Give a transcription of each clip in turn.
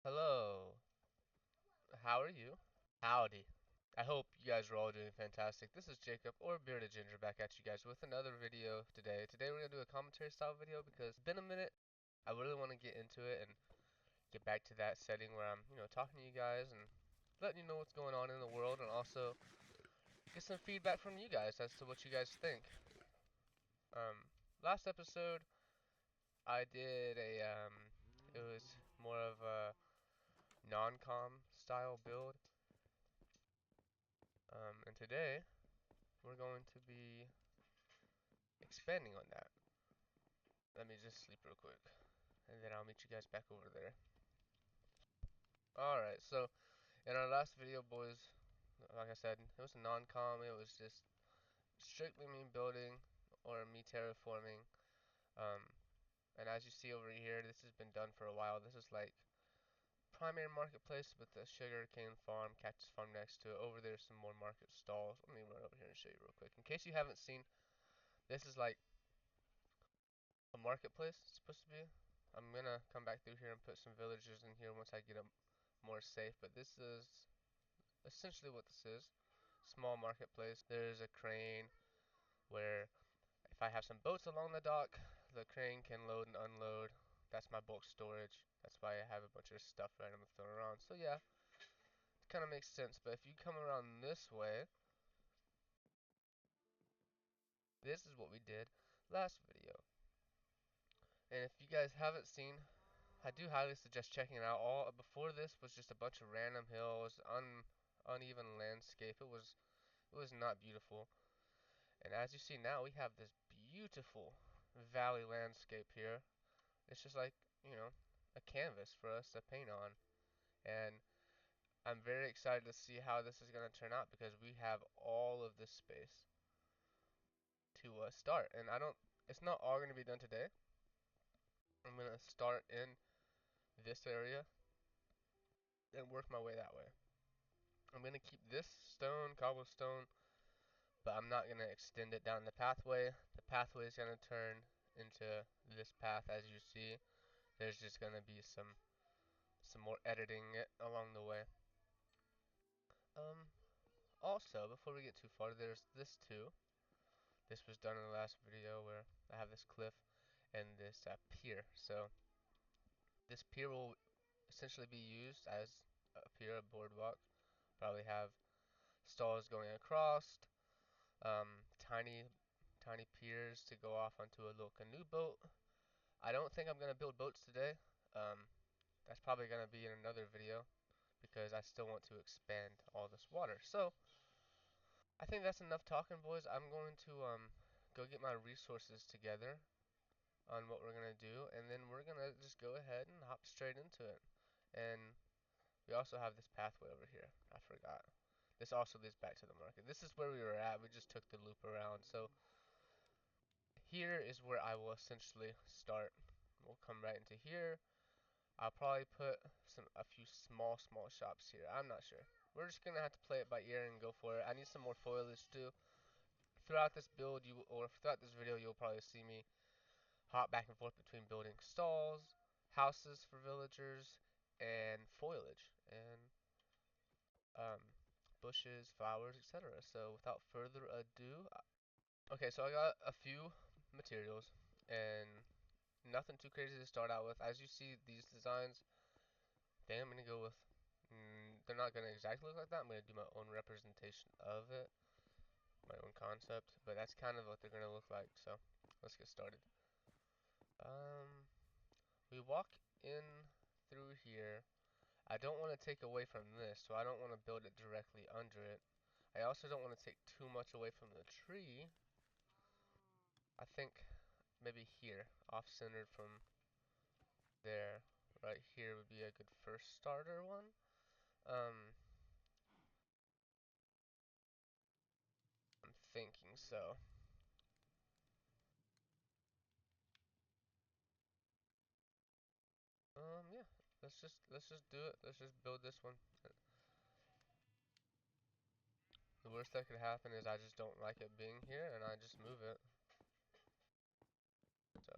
Hello. How are you? Howdy. I hope you guys are all doing fantastic. This is Jacob, or Bearded Ginger, back at you guys with another video today. Today we're going to do a commentary style video because it's been a minute. I really want to get into it and get back to that setting where I'm, talking to you guys and letting you know what's going on in the world and also get some feedback from you guys as to what you guys think. Last episode I did it was more of a non-com style build. And today we're going to be expanding on that. Let me just sleep real quick, and then I'll meet you guys back over there. Alright, so in our last video, boys, like I said, it was a non-com. It was just strictly me building or me terraforming. Um, and as you see over here, this has been done for a while. This is like primary marketplace with the sugar cane farm, cactus farm next to it. Over there's some more market stalls. Let me run over here and show you real quick. In case you haven't seen, this is like a marketplace, it's supposed to be. I'm gonna come back through here and put some villagers in here once I get them more safe, but this is essentially what this is. Small marketplace. There's a crane where if I have some boats along the dock, the crane can load and unload. That's my bulk storage. That's why I have a bunch of stuff random thrown around. So yeah, it kind of makes sense, but if you come around this way, this is what we did last video. And if you guys haven't seen, I do highly suggest checking it out. All before this was just a bunch of random hills, uneven landscape. It was not beautiful. And as you see now, we have this beautiful valley landscape here. It's just like, you know, a canvas for us to paint on. And I'm very excited to see how this is going to turn out because we have all of this space to start. And it's not all going to be done today. I'm going to start in this area and work my way that way. I'm going to keep this stone, cobblestone, but I'm not going to extend it down the pathway. The pathway is going to turn into this path as you see. There's just going to be some more editing it along the way. Um, Also, before we get too far, there's this too. This was done in the last video where I have this cliff and this pier. So this pier will essentially be used as a pier, a boardwalk. Probably have stalls going across, tiny piers to go off onto a little canoe boat. I don't think I'm gonna build boats today. Um, that's probably gonna be in another video because I still want to expand all this water. So I think that's enough talking, boys. I'm going to go get my resources together on what we're gonna do, and then we're gonna just go ahead and hop straight into it. And we also have this pathway over here. I forgot. This also leads back to the market. This is where we were at. We just took the loop around. So here is where I will essentially start. We'll come right into here. I'll probably put a few small shops here. I'm not sure. We're just gonna have to play it by ear and go for it. I need some more foliage too. Throughout this build, or throughout this video, you'll probably see me hop back and forth between building stalls, houses for villagers, and foliage and um, bushes, flowers, etc. So without further ado, okay, so I got a few materials and nothing too crazy to start out with. As you see, these designs, I think I'm gonna go with. They're not gonna exactly look like that. I'm gonna do my own representation of it, my own concept, but that's kind of what they're gonna look like. So let's get started. We walk in through here. I don't want to take away from this, so I don't want to build it directly under it. I also don't want to take too much away from the tree. I think maybe here, off-centered from there, right here would be a good first starter one. Um, I'm thinking so. Yeah. Let's just do it. Let's just build this one. The worst that could happen is I just don't like it being here and I just move it. So,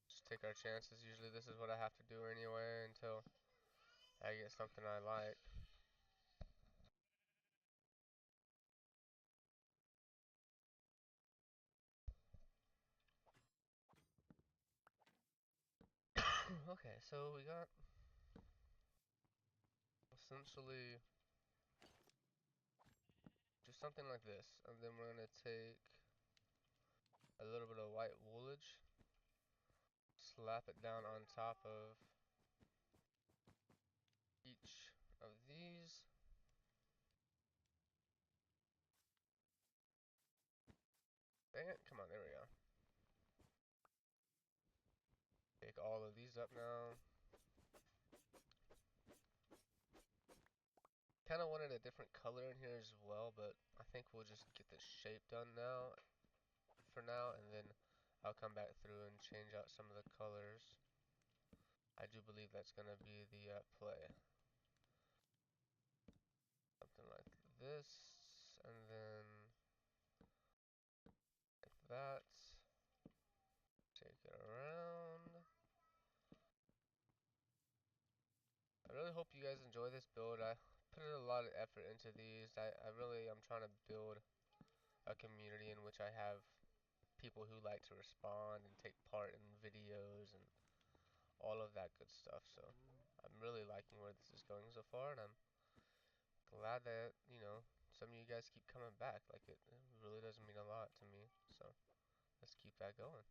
just take our chances. Usually this is what I have to do anyway until I get something I like. Okay, so we got essentially just something like this, and then we're gonna take a little bit of white woolage, slap it down on top of each of these. Dang it, come on, there we go. Take all of these up now. Kind of wanted a different color in here as well, but I think we'll just get the shape done now, for now, and then I'll come back through and change out some of the colors. I do believe that's gonna be the play. Something like this, and then like that. Take it around. I really hope you guys enjoy this build. I put a lot of effort into these. I'm trying to build a community in which I have people who like to respond and take part in videos and all of that good stuff. So I'm really liking where this is going so far, and I'm glad that, some of you guys keep coming back. Like, it really does mean a lot to me. So let's keep that going.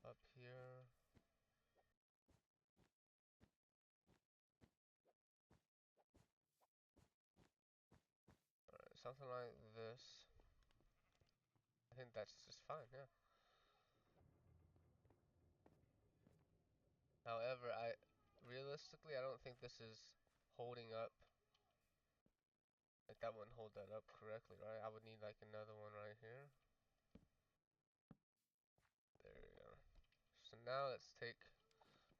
Up here. Alright, something like this. I think that's just fine, yeah. However, realistically, I don't think this is holding up. Like, that wouldn't hold that up correctly, right? I would need like another one right here. There we go. So now let's take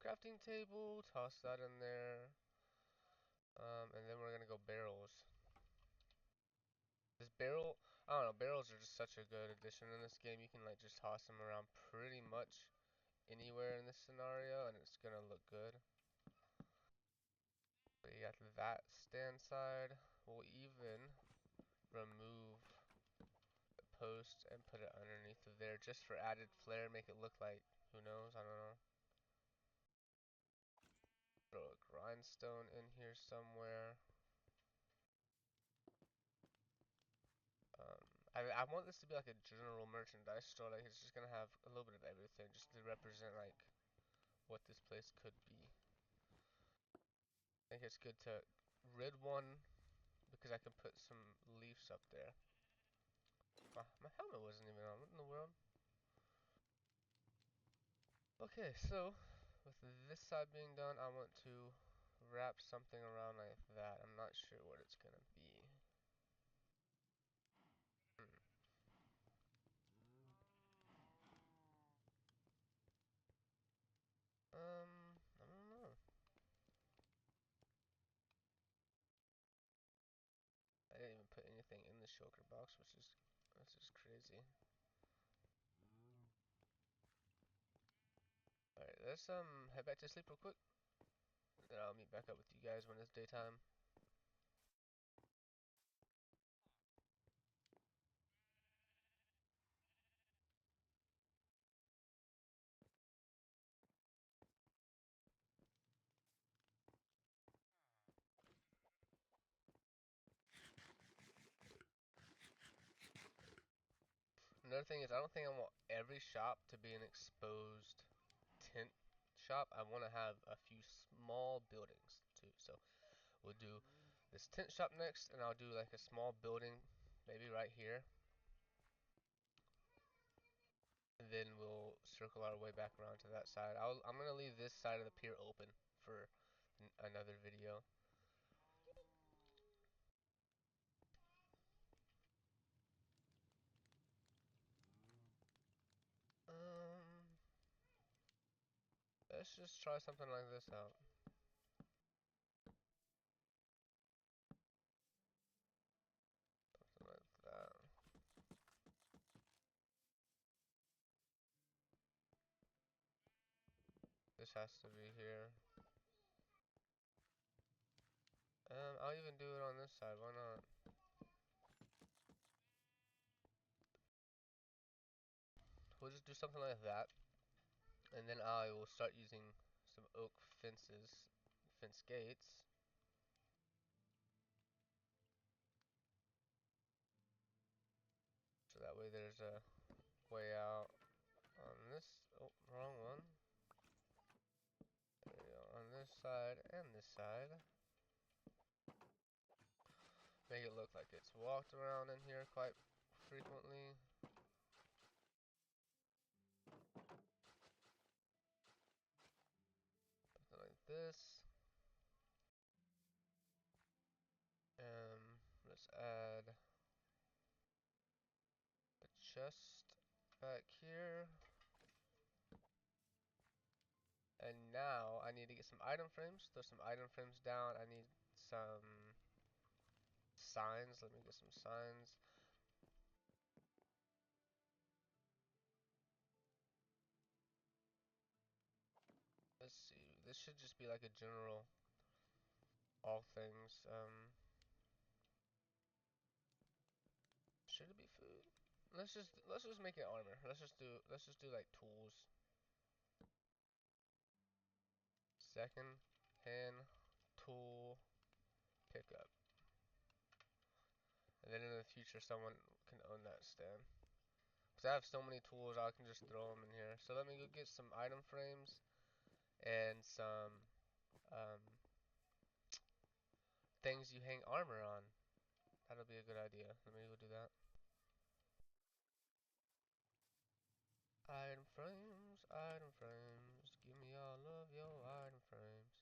crafting table, toss that in there, and then we're gonna go barrels. This barrel, I don't know, barrels are just such a good addition in this game. You can like just toss them around pretty much anywhere in this scenario, and it's gonna look good. So you got that stand side. We'll even remove the post and put it underneath of there just for added flair, make it look like, who knows, I don't know. Throw a grindstone in here somewhere. I want this to be like a general merchandise store, like it's just gonna have a little bit of everything just to represent like what this place could be. I think it's good to rid one because I can put some leaves up there. My helmet wasn't even on, what in the world? Okay, so with this side being done, I want to wrap something around like that. I'm not sure what it's gonna be. Hmm. I don't know. I didn't even put anything in the shulker box, which is crazy. Alright, let's head back to sleep real quick. Then I'll meet back up with you guys when it's daytime. Another thing is, I don't think I want every shop to be an exposed tent shop. I want to have a few small buildings too. So we'll do this tent shop next, and I'll do like a small building, maybe right here. And then we'll circle our way back around to that side. I'm gonna leave this side of the pier open for another video. Um, let's just try something like this out. Something like that. This has to be here. I'll even do it on this side, why not? We'll just do something like that. And then I will start using some oak fence gates. So that way there's a way out on this, oh, wrong one. There we go, on this side and this side. Make it look like it's walked around in here quite frequently. Something like this. Let's add a chest back here. And now I need to get some item frames. Throw some item frames down. I need some signs. Let me get some signs. Let's see. This should just be like a general all things. Should it be food? Let's just make it armor. Let's just do like tools. Second hand tool pickup. And then in the future someone can own that stand. Cause I have so many tools I can just throw them in here. So let me go get some item frames and some um, things you hang armor on. That'll be a good idea. Let me go do that. Item frames, item frames. Give me all of your item frames.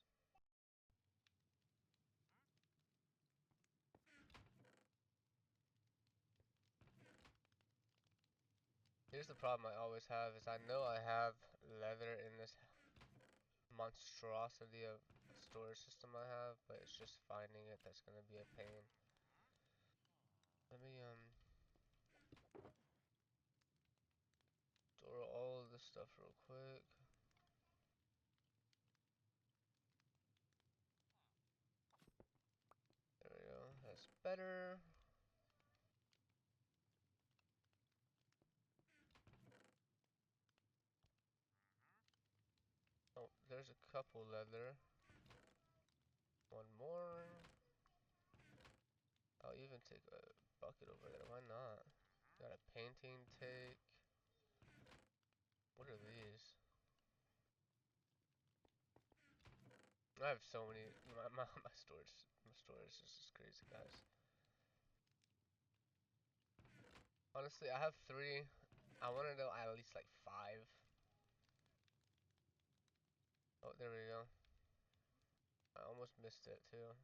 Here's the problem I always have is I know I have leather in this monstrosity of storage system I have, but it's just finding it that's gonna be a pain. Let me store all of this stuff real quick. There we go. That's better. Oh, there's a couple leather. One more. I'll even take a bucket over there. Why not? Got a painting take. What are these? I have so many. My storage is just crazy, guys. Honestly, I have 3. I want to know at least like 5. Oh, there we go. I almost missed it too.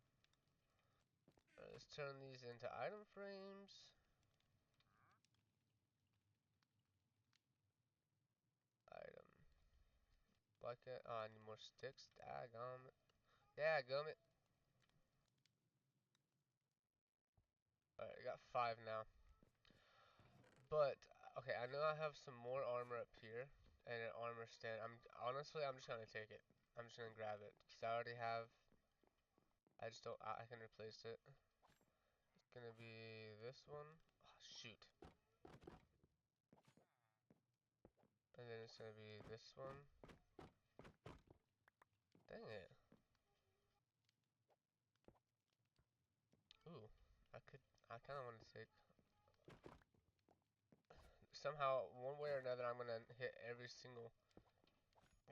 Alright, let's turn these into item frames. Item. Bucket. Oh, I need more sticks. Daggum it. Daggum it. Alright, I got 5 now. But, okay, I know I have some more armor up here. And an armor stand. I'm just gonna take it. I'm just gonna grab it. Because I already have. I just don't. I can replace it. It's gonna be this one. Oh, shoot. And then it's gonna be this one. Dang it. Ooh, I kind of want to take, somehow, one way or another, I'm going to hit every single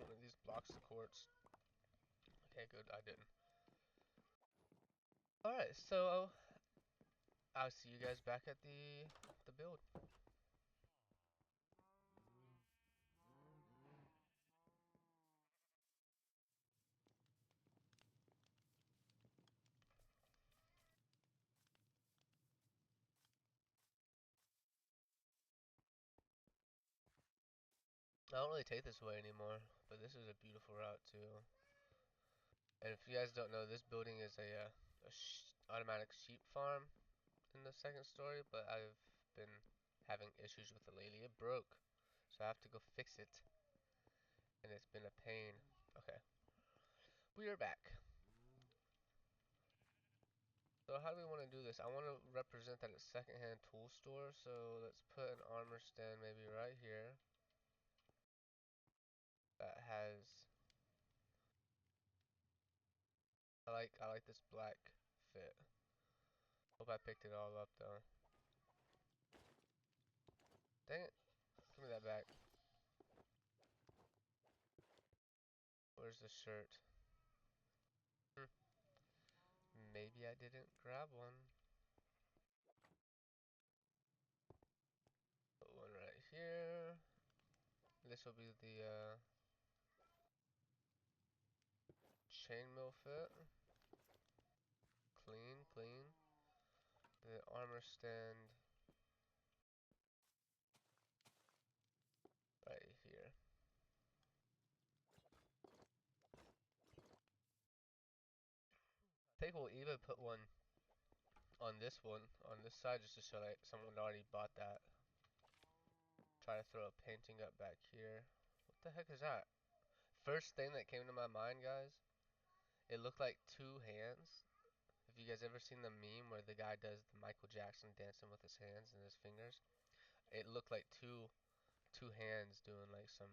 one of these blocks of quartz. Okay, good, I didn't. Alright, so, I'll see you guys back at the build. I don't really take this way anymore, but this is a beautiful route too. And if you guys don't know, this building is a automatic sheep farm in the second story, but I've been having issues with it lately. It broke, so I have to go fix it, and it's been a pain. Okay. We are back. So how do we want to do this? I want to represent that it's secondhand tool store, so let's put an armor stand maybe right here that has, I like this black fit. Hope I picked it all up though. Dang it. Give me that back. Where's the shirt? Maybe I didn't grab one. Put one right here. This will be the chainmail fit. Clean, clean. The armor stand right here. I think we'll even put one on this side, just to show that someone already bought that. Try to throw a painting up back here. What the heck is that? First thing that came to my mind, guys, it looked like two hands. Have you guys ever seen the meme where the guy does the Michael Jackson dancing with his hands and his fingers? It looked like two hands doing like some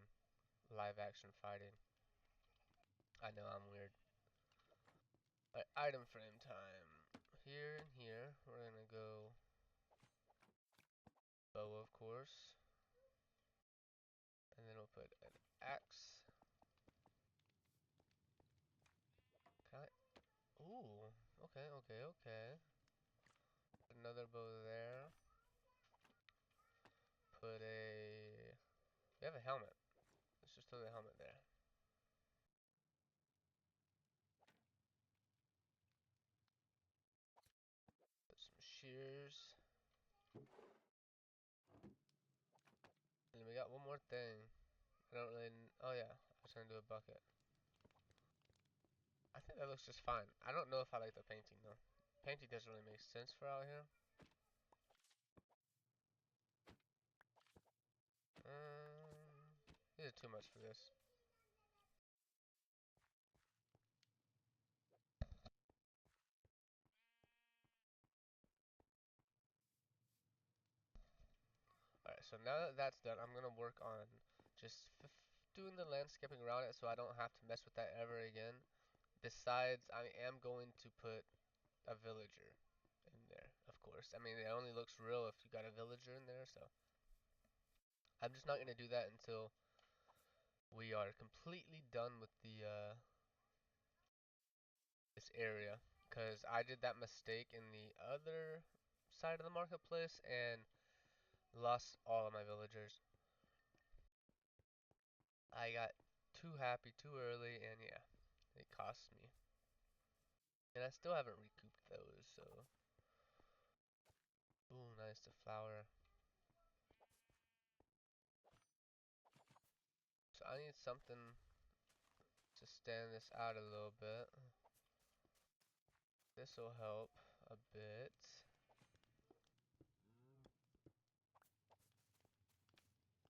live action fighting. I know I'm weird. Alright, item frame time. Here and here, we're gonna go bow, of course. And then we'll put an axe. Can I? Ooh, okay, okay, okay. Another bow there. Put a. We have a helmet. Let's just throw the helmet there. Put some shears. And then we got one more thing. I don't really. Oh yeah, I was gonna do a bucket. I think that looks just fine. I don't know if I like the painting though. Painting doesn't really make sense for out here. These are too much for this. Alright, so now that that's done, I'm gonna work on just doing the landscaping around it so I don't have to mess with that ever again. Besides, I am going to put a villager in there, of course. I mean, it only looks real if you got a villager in there, so I'm just not gonna do that until we are completely done with the this area, because I did that mistake in the other side of the marketplace and lost all of my villagers. I got too happy too early, and yeah, it cost me. And I still haven't recouped those, so. Ooh, nice, the flower. So I need something to stand this out a little bit. This will help a bit.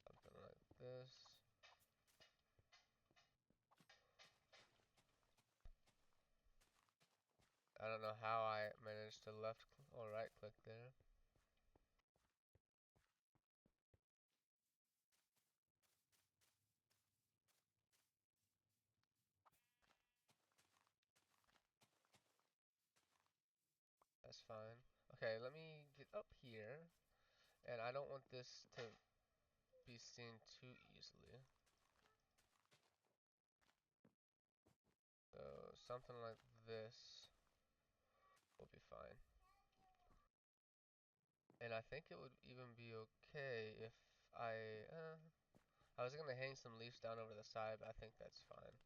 Something like this. I don't know how I managed to left or right click there. That's fine. Okay, let me get up here. And I don't want this to be seen too easily. So something like this will be fine. And I think it would even be okay if I was gonna hang some leaves down over the side, but I think that's fine.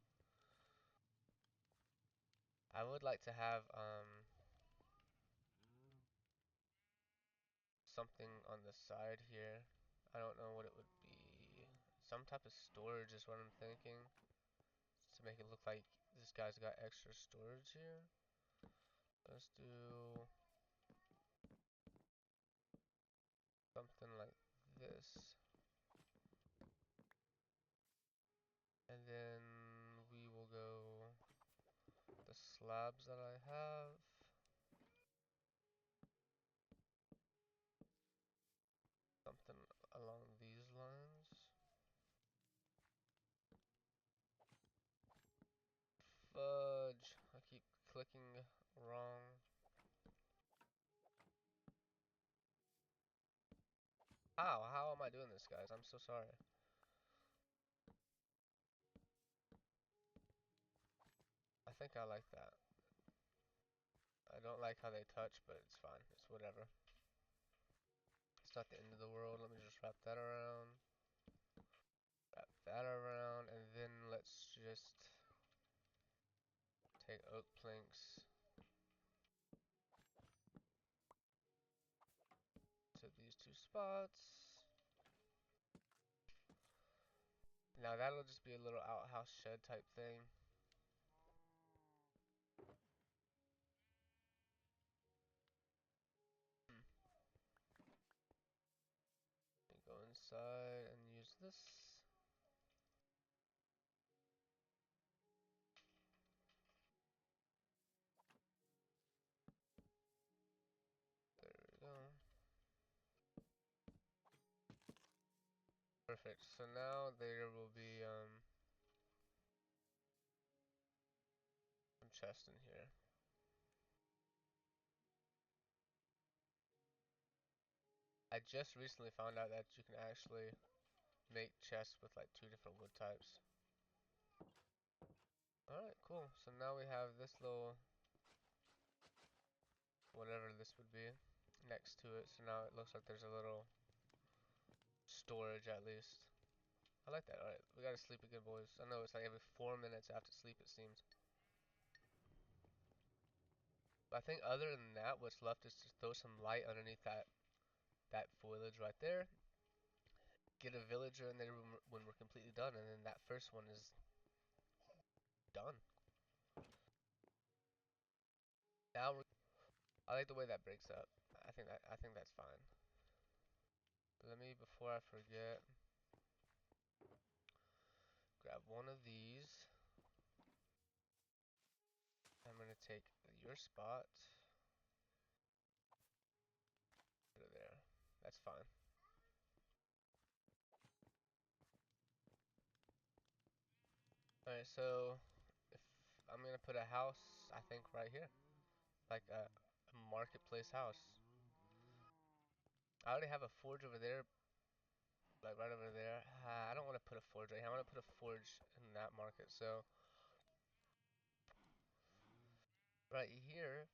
I would like to have something on the side here. I don't know what it would be. Some type of storage is what I'm thinking. To make it look like this guy's got extra storage here. Let's do something like this. And then we will slabs that I have. Something along these lines. Fudge. I keep clicking wrong. How? How am I doing this, guys? I'm so sorry. I think I like that. I don't like how they touch, but it's fine. It's whatever. It's not the end of the world. Let me just wrap that around. Wrap that around, and then let's just take oak planks to these two spots. Now that'll just be a little outhouse shed type thing. Go inside and use this. There we go. Perfect. So now there will be some chests in here. I just recently found out that you can actually make chests with like 2 different wood types. Alright, cool. So now we have this little, whatever this would be, next to it. So now it looks like there's a little storage at least. I like that. Alright, we gotta sleep again, boys. I know it's like every 4 minutes after sleep, it seems. But I think other than that, what's left is to throw some light underneath that foliage right there. Get a villager in there when we're completely done, and then that first one is done. Now I like the way that breaks up. I think that's fine. Let me, before I forget, grab one of these. I'm gonna take your spot. Put it there. That's fine. Alright, so if I'm gonna put a house, I think right here, like a marketplace house. I already have a forge over there, like right over there. I don't want to put a forge right here. I want to put a forge in that market. So right here,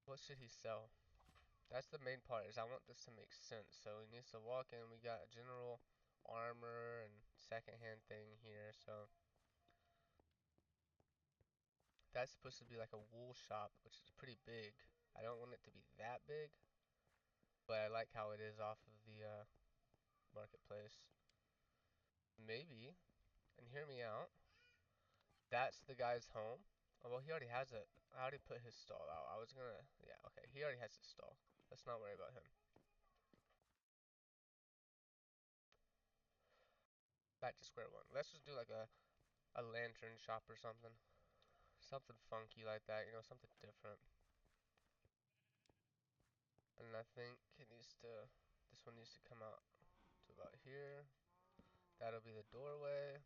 what should he sell? That's the main part, is I want this to make sense. So he needs to walk in. We got general armor and secondhand thing here. So that's supposed to be like a wool shop, which is pretty big. I don't want it to be that big, but I like how it is off of the marketplace. Maybe, and hear me out, that's the guy's home. Oh, well, he already has it. I already put his stall out. I was gonna, yeah, okay. He already has his stall. Let's not worry about him. Back to square one. Let's just do like a lantern shop or something. Something funky like that, something different. And I think this one needs to come out to about here. That'll be the doorway.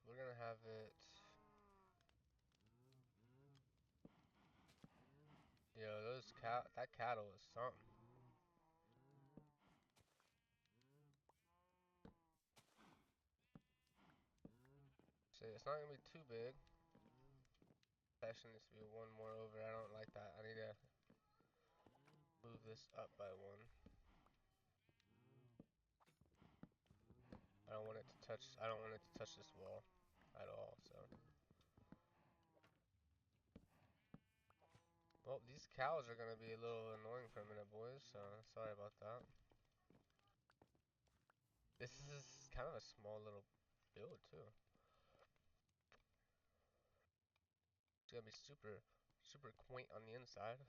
We're gonna have it. Yo, that cattle is something. See, it's not gonna be too big. Actually needs to be one more over. I don't like that. I need to move this up by one. I don't want it to touch this wall at all, so. Well, these cows are gonna be a little annoying for a minute, boys, so sorry about that. This is kind of a small little build, too. It's gonna be super, super quaint on the inside.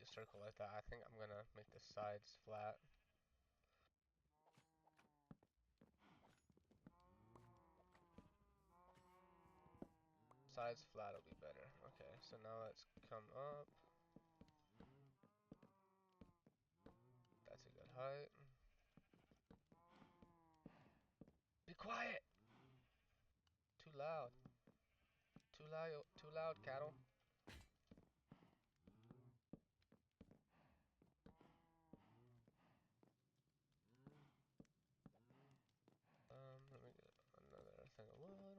a circle like that. I think I'm gonna make the sides flat. Sides flat will be better. Okay, so now let's come up. That's a good height. Be quiet! Too loud. Too loud, cattle. Let me get another thing of wood.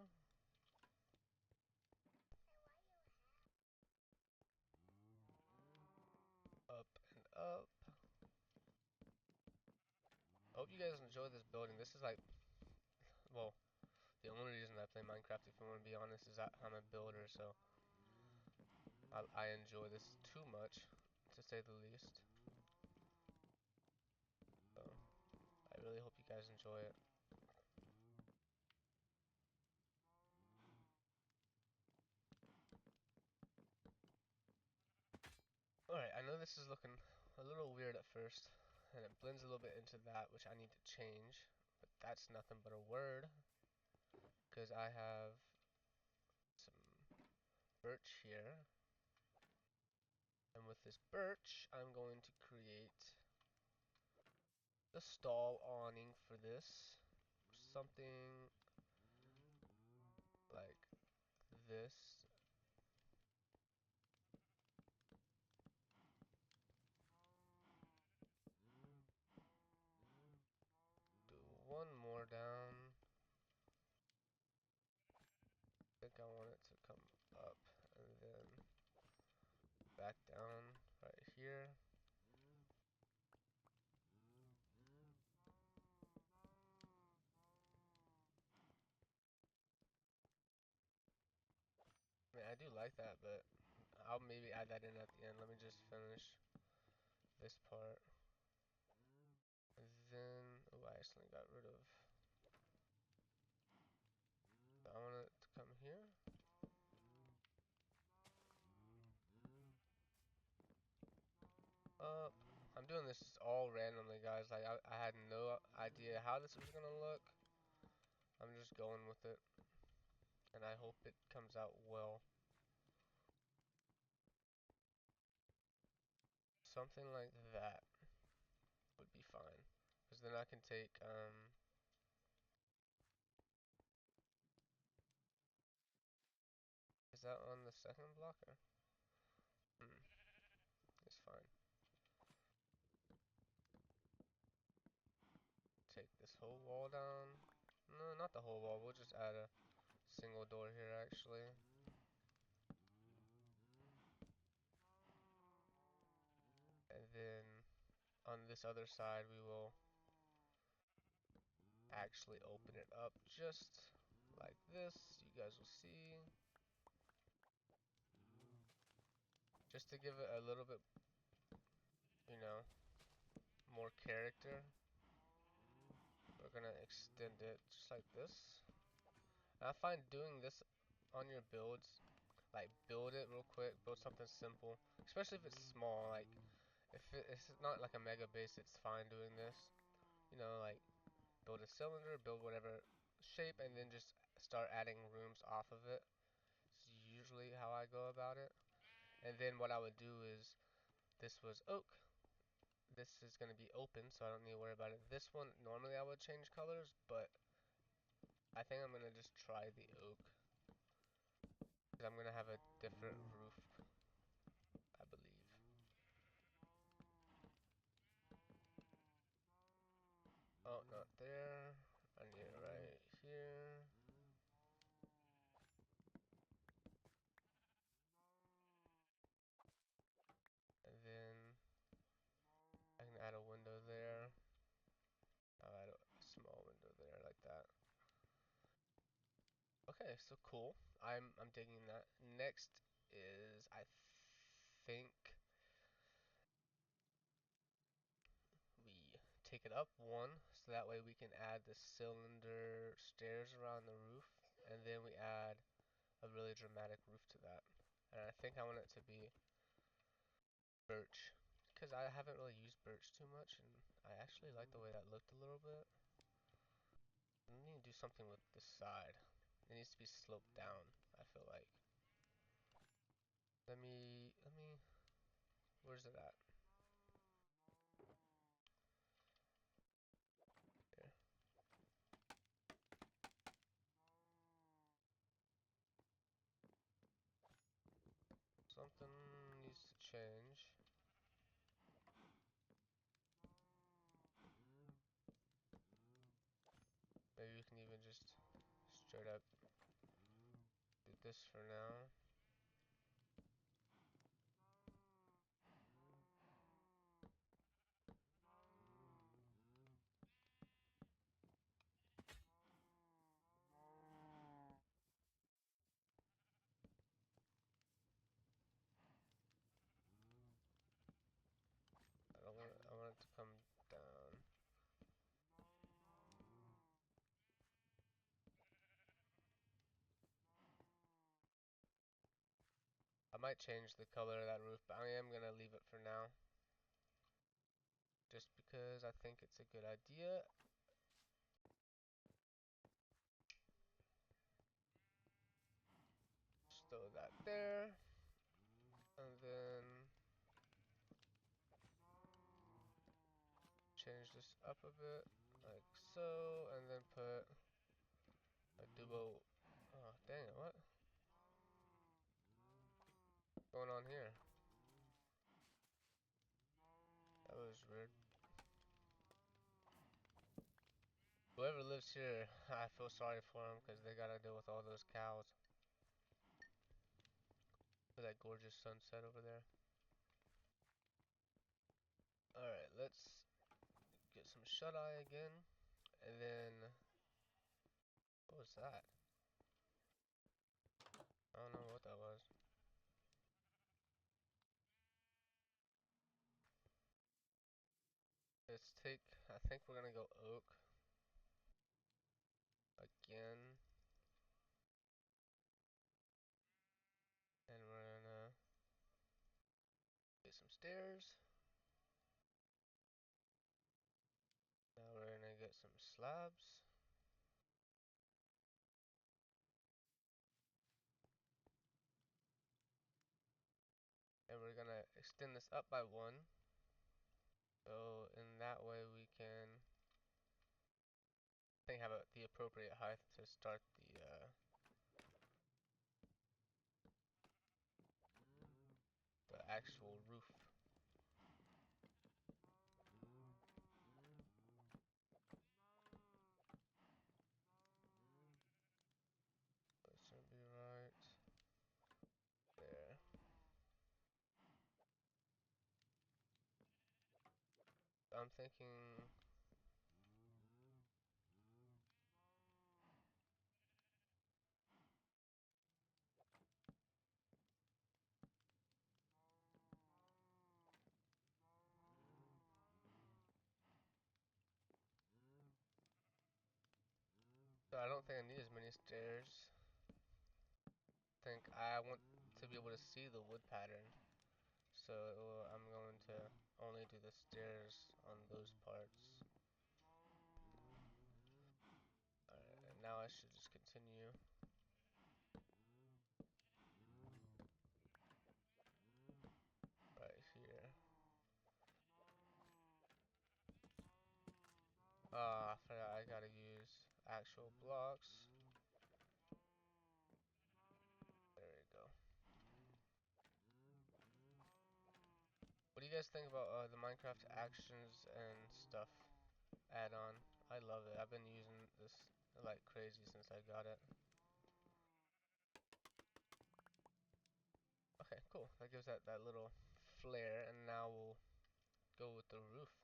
Up and up. I hope you guys enjoy this building. This is like, well, the only reason I play Minecraft, if I want to be honest, is that I'm a builder, so I enjoy this too much, to say the least. So, I really hope you guys enjoy it. Alright, I know this is looking a little weird at first, and it blends a little bit into that, which I need to change, but that's nothing but a word, because I have some birch here, and with this birch, I'm going to create the stall awning for this, something like this. Do one more down. I think I want it to come up and then back down right here. I mean, I do like that, but I'll maybe add that in at the end. Let me just finish this part. And then, oh, I accidentally got rid of. I want it to come here. Up. I'm doing this all randomly, guys. Like, I had no idea how this was gonna look. I'm just going with it. And I hope it comes out well. Something like that would be fine. Because then I can take, is that on the second blocker? It's fine. Take this whole wall down. No, not the whole wall. We'll just add a single door here, actually. And then on this other side, we will actually open it up just like this. You guys will see. Just to give it a little bit, you know, more character. We're gonna extend it just like this. And I find doing this on your builds, like build it real quick, build something simple, especially if it's small. Like if it's not like a mega base, it's fine doing this. You know, like build a cylinder, build whatever shape, and then just start adding rooms off of it. It's usually how I go about it. And then what I would do is, this was oak. This is going to be open, so I don't need to worry about it. This one, normally I would change colors, but I think I'm going to just try the oak. Because I'm going to have a different roof, I believe. Oh, not there. I need it right here. And then I can add a window there. I'll add a small window there like that. Okay, so cool. I'm digging that. Next is, I think we take it up one, so that way we can add the cylinder stairs around the roof, and then we add a really dramatic roof to that. And I think I want it to be birch. because I haven't really used birch too much, and I actually like the way that looked a little bit. I need to do something with this side. It needs to be sloped down, I feel like. Where's it at? Here. Something needs to change. Maybe we can even just straight up do this for now. I want it to come down. I might change the color of that roof, but I am gonna leave it for now. Just because I think it's a good idea. Just throw that there. And then change this up a bit, like so, and then put a duo. Oh, dang it, what? What's going on here? That was weird. Whoever lives here, I feel sorry for them because they gotta deal with all those cows. Look at that gorgeous sunset over there. Alright, let's get some shut-eye again. And then, what was that? I don't know what that was. Let's take, I think we're gonna go oak. Again. And we're gonna get some stairs. Now we're gonna get some slabs. And we're gonna extend this up by 1. So in that way we can, I think, have the appropriate height to start the actual roof. That should be right there. I'm thinking, so I don't think I need as many stairs. I think I want to be able to see the wood pattern. So I'm going to only do the stairs on those parts. Alright, and now I should just continue. Right here. I forgot I gotta use actual blocks. There we go. What do you guys think about the Minecraft actions and stuff add-on? I love it. I've been using this like crazy since I got it. Okay, cool. That gives that little flare, and now we'll go with the roof.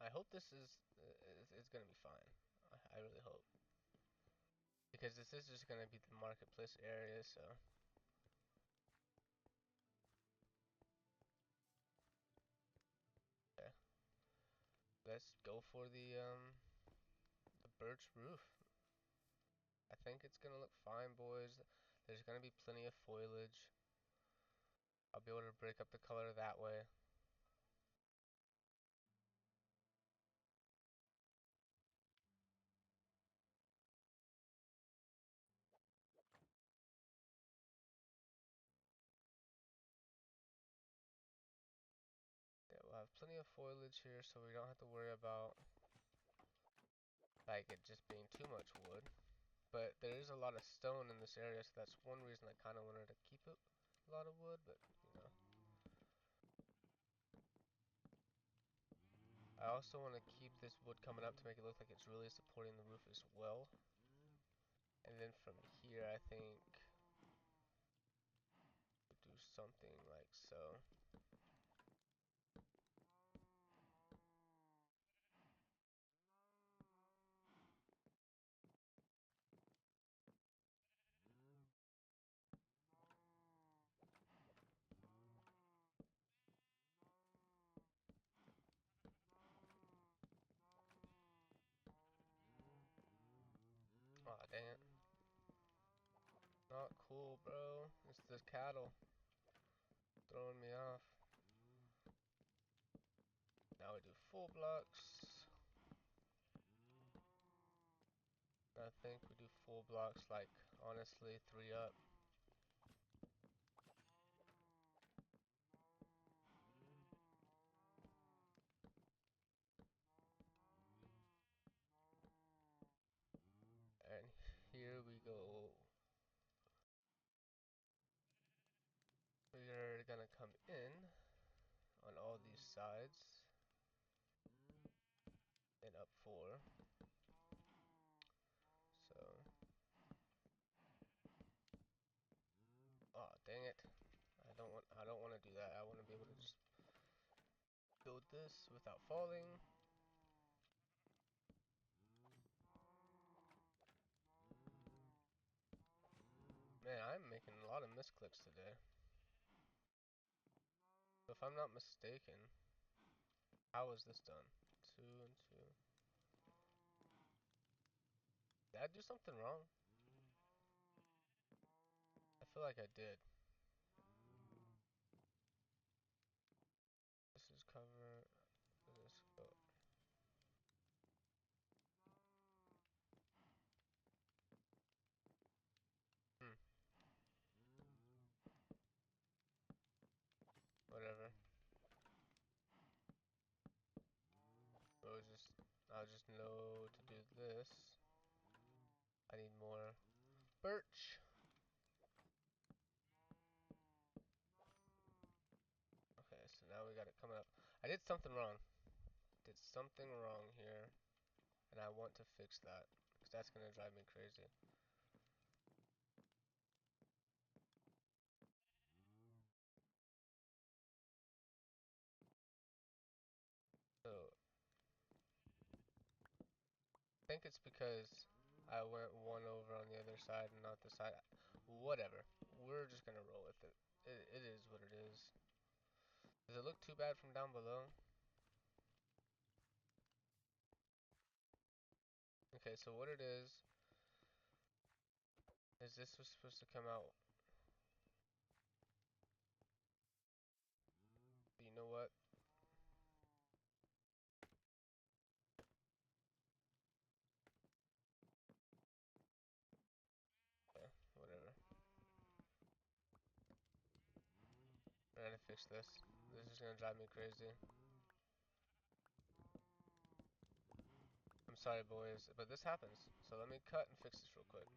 I hope this is gonna be fine. I really hope, because this is just gonna be the marketplace area, so. Yeah. Let's go for the birch roof. I think it's gonna look fine, boys. There's gonna be plenty of foliage. I'll be able to break up the color that way. Yeah, we'll have plenty of foliage here, so we don't have to worry about like it just being too much wood. But there is a lot of stone in this area, so that's one reason I kind of wanted to keep it a lot of wood, but you know. I also want to keep this wood coming up to make it look like it's really supporting the roof as well. And then from here, I think we do something like so. Aw, dang it. Not cool, bro. It's the cattle throwing me off. Now we do full blocks. I think we do full blocks like, honestly, 3 up. And here we go. We're gonna come in on all these sides and up 4. So, oh dang it! I don't want to do that. I want to be able to just build this without falling. Man, I'm making a lot of misclicks today. So if I'm not mistaken, how is this done? 2 and 2. Did I do something wrong? I feel like I did. This is cover. This go. Hmm. Whatever. I'll just know to do this. I need more birch. Okay, so now we got it coming up. I did something wrong. Did something wrong here, and I want to fix that because that's gonna drive me crazy. So I think it's because I went one over on the other side and not the side. Whatever. We're just gonna roll with it. It is what it is. Does it look too bad from down below? Okay, so what it is this was supposed to come out. You know what? Yeah, whatever. I gotta fix this. This is gonna drive me crazy. I'm sorry, boys, but this happens. So let me cut and fix this real quick.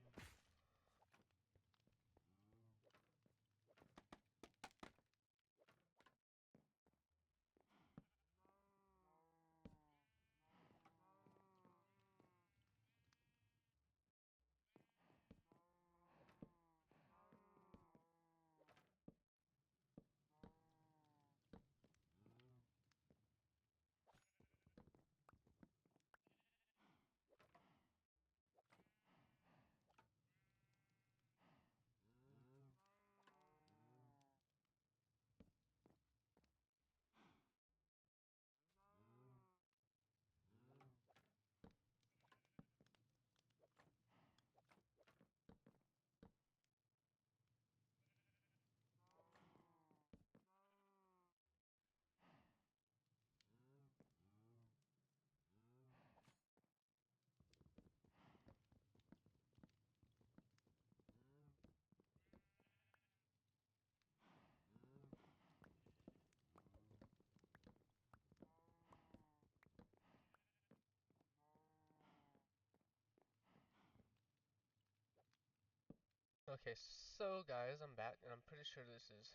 Okay, so guys, I'm back, and I'm pretty sure this is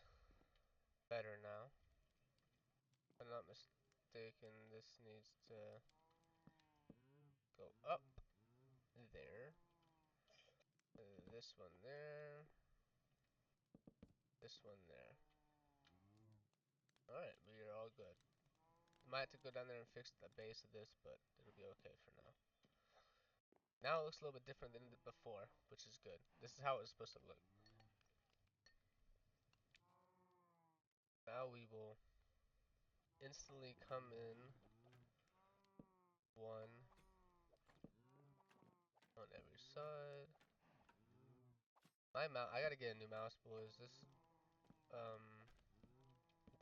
better now. If I'm not mistaken, this needs to go up there. This one there. This one there. Alright, we are all good. Might have to go down there and fix the base of this, but it'll be okay for now. Now it looks a little bit different than before, which is good. This is how it was supposed to look. Now we will instantly come in one on every side. I gotta get a new mouse, boys. This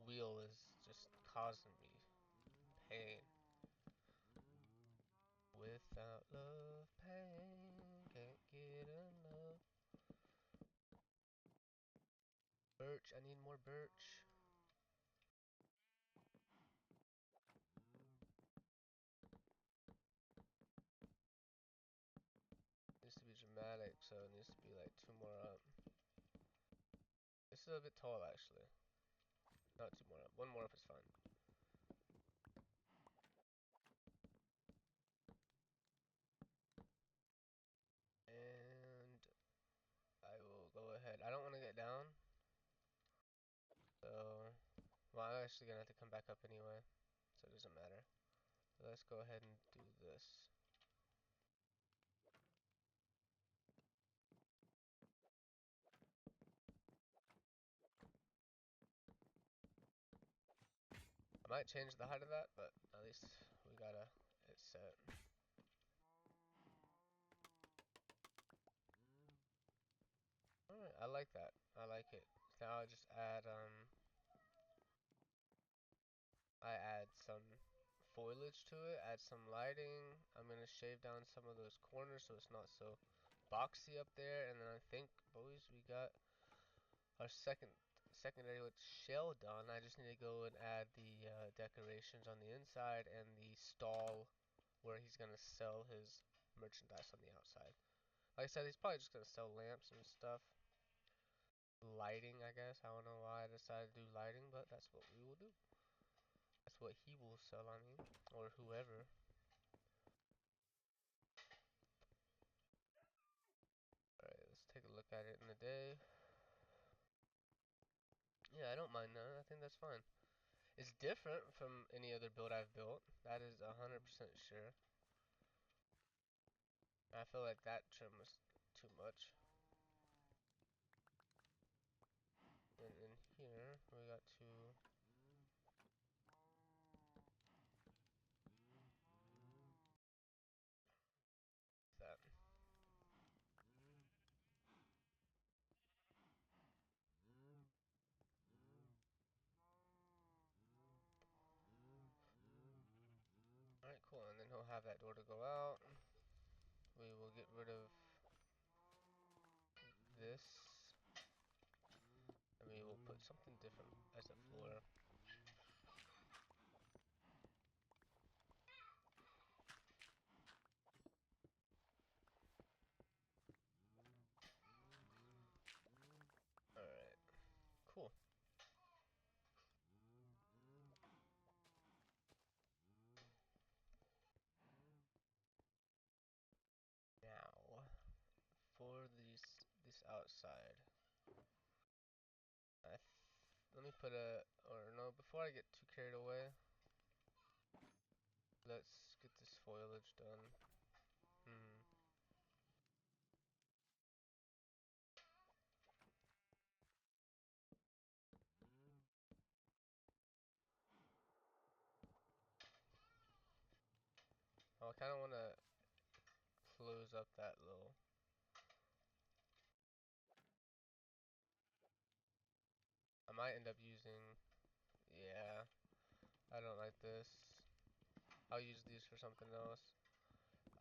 wheel is just causing me pain. Without love, pain, can't get enough. Birch, I need more birch. Needs to be dramatic, so it needs to be like 2 more up. This is a bit tall, actually. Not 2 more up. 1 more up is fine. And I will go ahead. I don't want to get down, so well, I'm actually gonna have to come back up anyway, so it doesn't matter. So let's go ahead and do this. I might change the height of that, but at least we gotta it set. Alright, I like that. I like it. Now I just add I add some foliage to it, add some lighting. I'm gonna shave down some of those corners so it's not so boxy up there, and then I think, boys, we got our secondary with shell done. I just need to go and add the decorations on the inside and the stall where he's gonna sell his merchandise on the outside. Like I said, he's probably just gonna sell lamps and stuff. Lighting, I guess. I don't know why I decided to do lighting, but that's what we will do. That's what he will sell, I mean, or whoever. Alright, let's take a look at it in the day. Yeah, I don't mind that. I think that's fine. It's different from any other build I've built. That is 100% sure. I feel like that trim was too much. And in here, we got to that. Alright, cool. And then he'll have that door to go out. We will get rid of this. And we will put something different as a floor. Alright, cool. Now, for this outside, let me put or no, before I get too carried away, let's get this foliage done. Oh, I kind of want to close up that little. I might end up using, yeah, I don't like this. I'll use these for something else.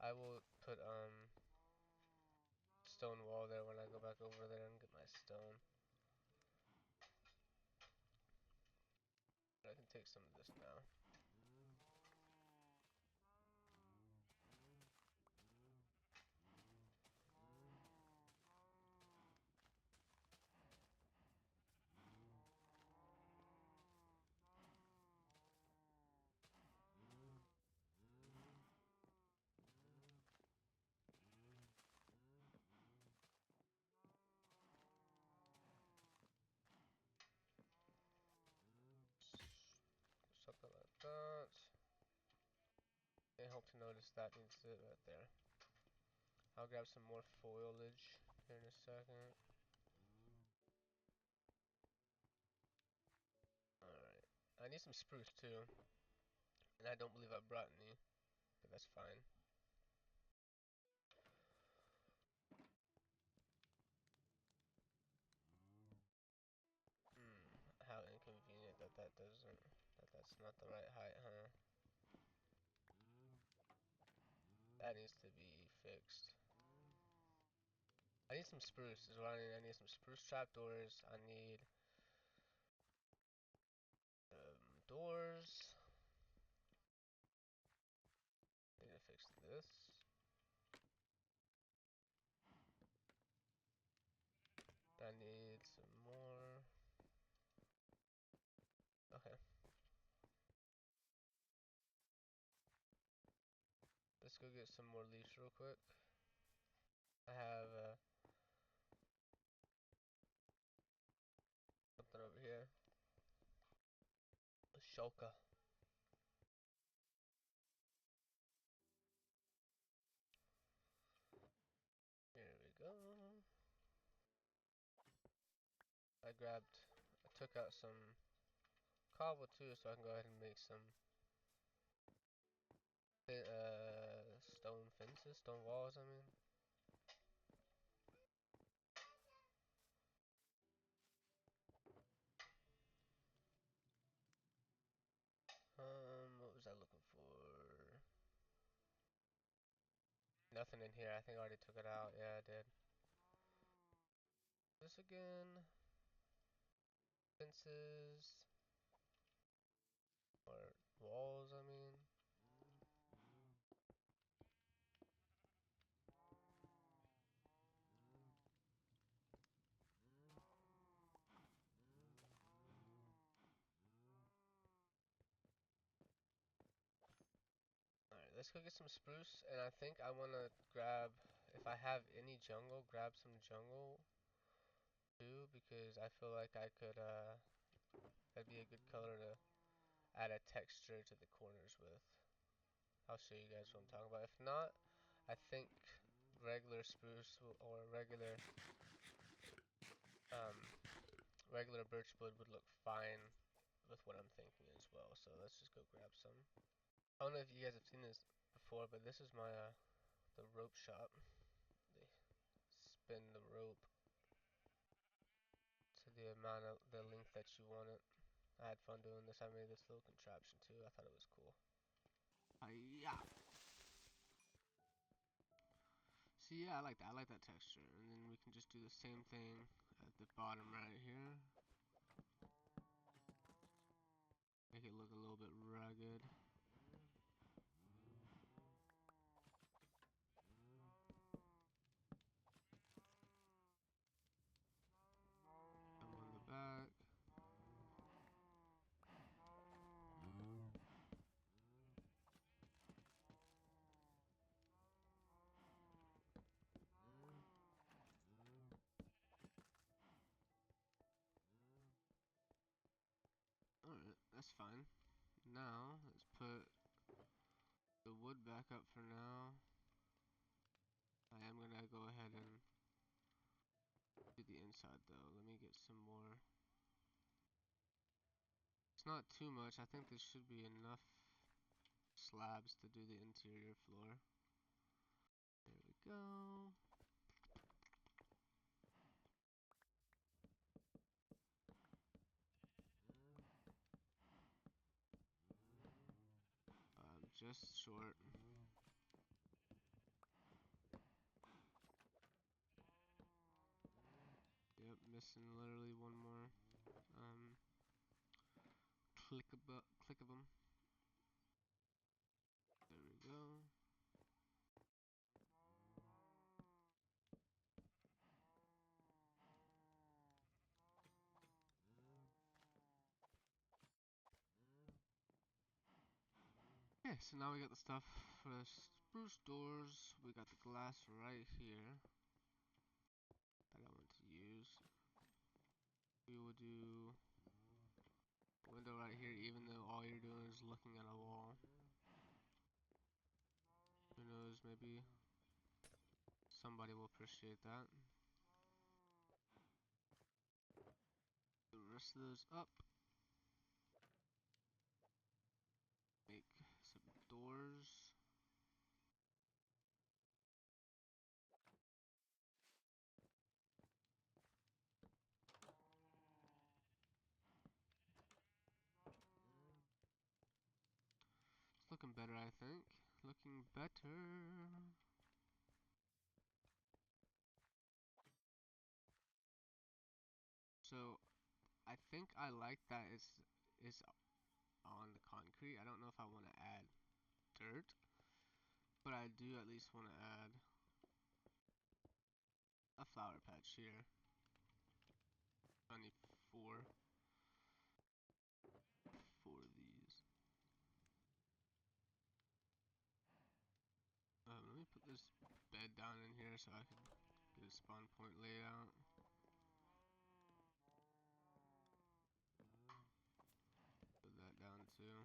I will put stone wall there when I go back over there and get my stone. I can take some of this now. hope to notice that needs it right there. I'll grab some more foliage here in a second. Alright. I need some spruce too. And I don't believe I brought any, but that's fine. How inconvenient that's not the right height, huh? That needs to be fixed. I need some spruce is what I need. I need some spruce trapdoors. I need doors. Need to fix this. I need some more. Okay. Let's go get some more leaves real quick. I have something over here. A shulker. Here we go. I took out some cobble too, so I can go ahead and make some stone fences, stone walls, I mean. What was I looking for? Nothing in here. I think I already took it out. Yeah, I did. This again. Fences. Or walls, I mean. Alright, let's go get some spruce. And I think I want to grab, if I have any jungle, grab some jungle too. Because I feel like I could, that'd be a good color to add a texture to the corners with. I'll show you guys what I'm talking about. If not, I think regular spruce or regular birchwood would look fine with what I'm thinking as well. So let's just go grab some. I don't know if you guys have seen this before, but this is my the rope shop. They spin the rope to the amount of the length that you want it. I had fun doing this. I made this little contraption too. I thought it was cool. Yeah. See, yeah, I like that. I like that texture. And then we can just do the same thing at the bottom right here. Make it look a little bit rugged. Come on the back. Alright, that's fine. Now, let's put the wood back up for now. I am gonna go ahead and do the inside though. Let me get some more. It's not too much. I think this should be enough slabs to do the interior floor. There we go. Just short. Yep, missing literally one more click of them. There we go. Okay, so now we got the stuff for the spruce doors. We got the glass right here that I want to use. We will do window right here, even though all you're doing is looking at a wall. those, maybe somebody will appreciate that. The rest of those up. Make some doors. It's looking better, I think. Looking better. So I think I like that it's on the concrete. I don't know if I want to add dirt, but I do at least want to add a flower patch here. I need four of these. Let me put this bed down in here so I can get a spawn point laid out. Put that down too.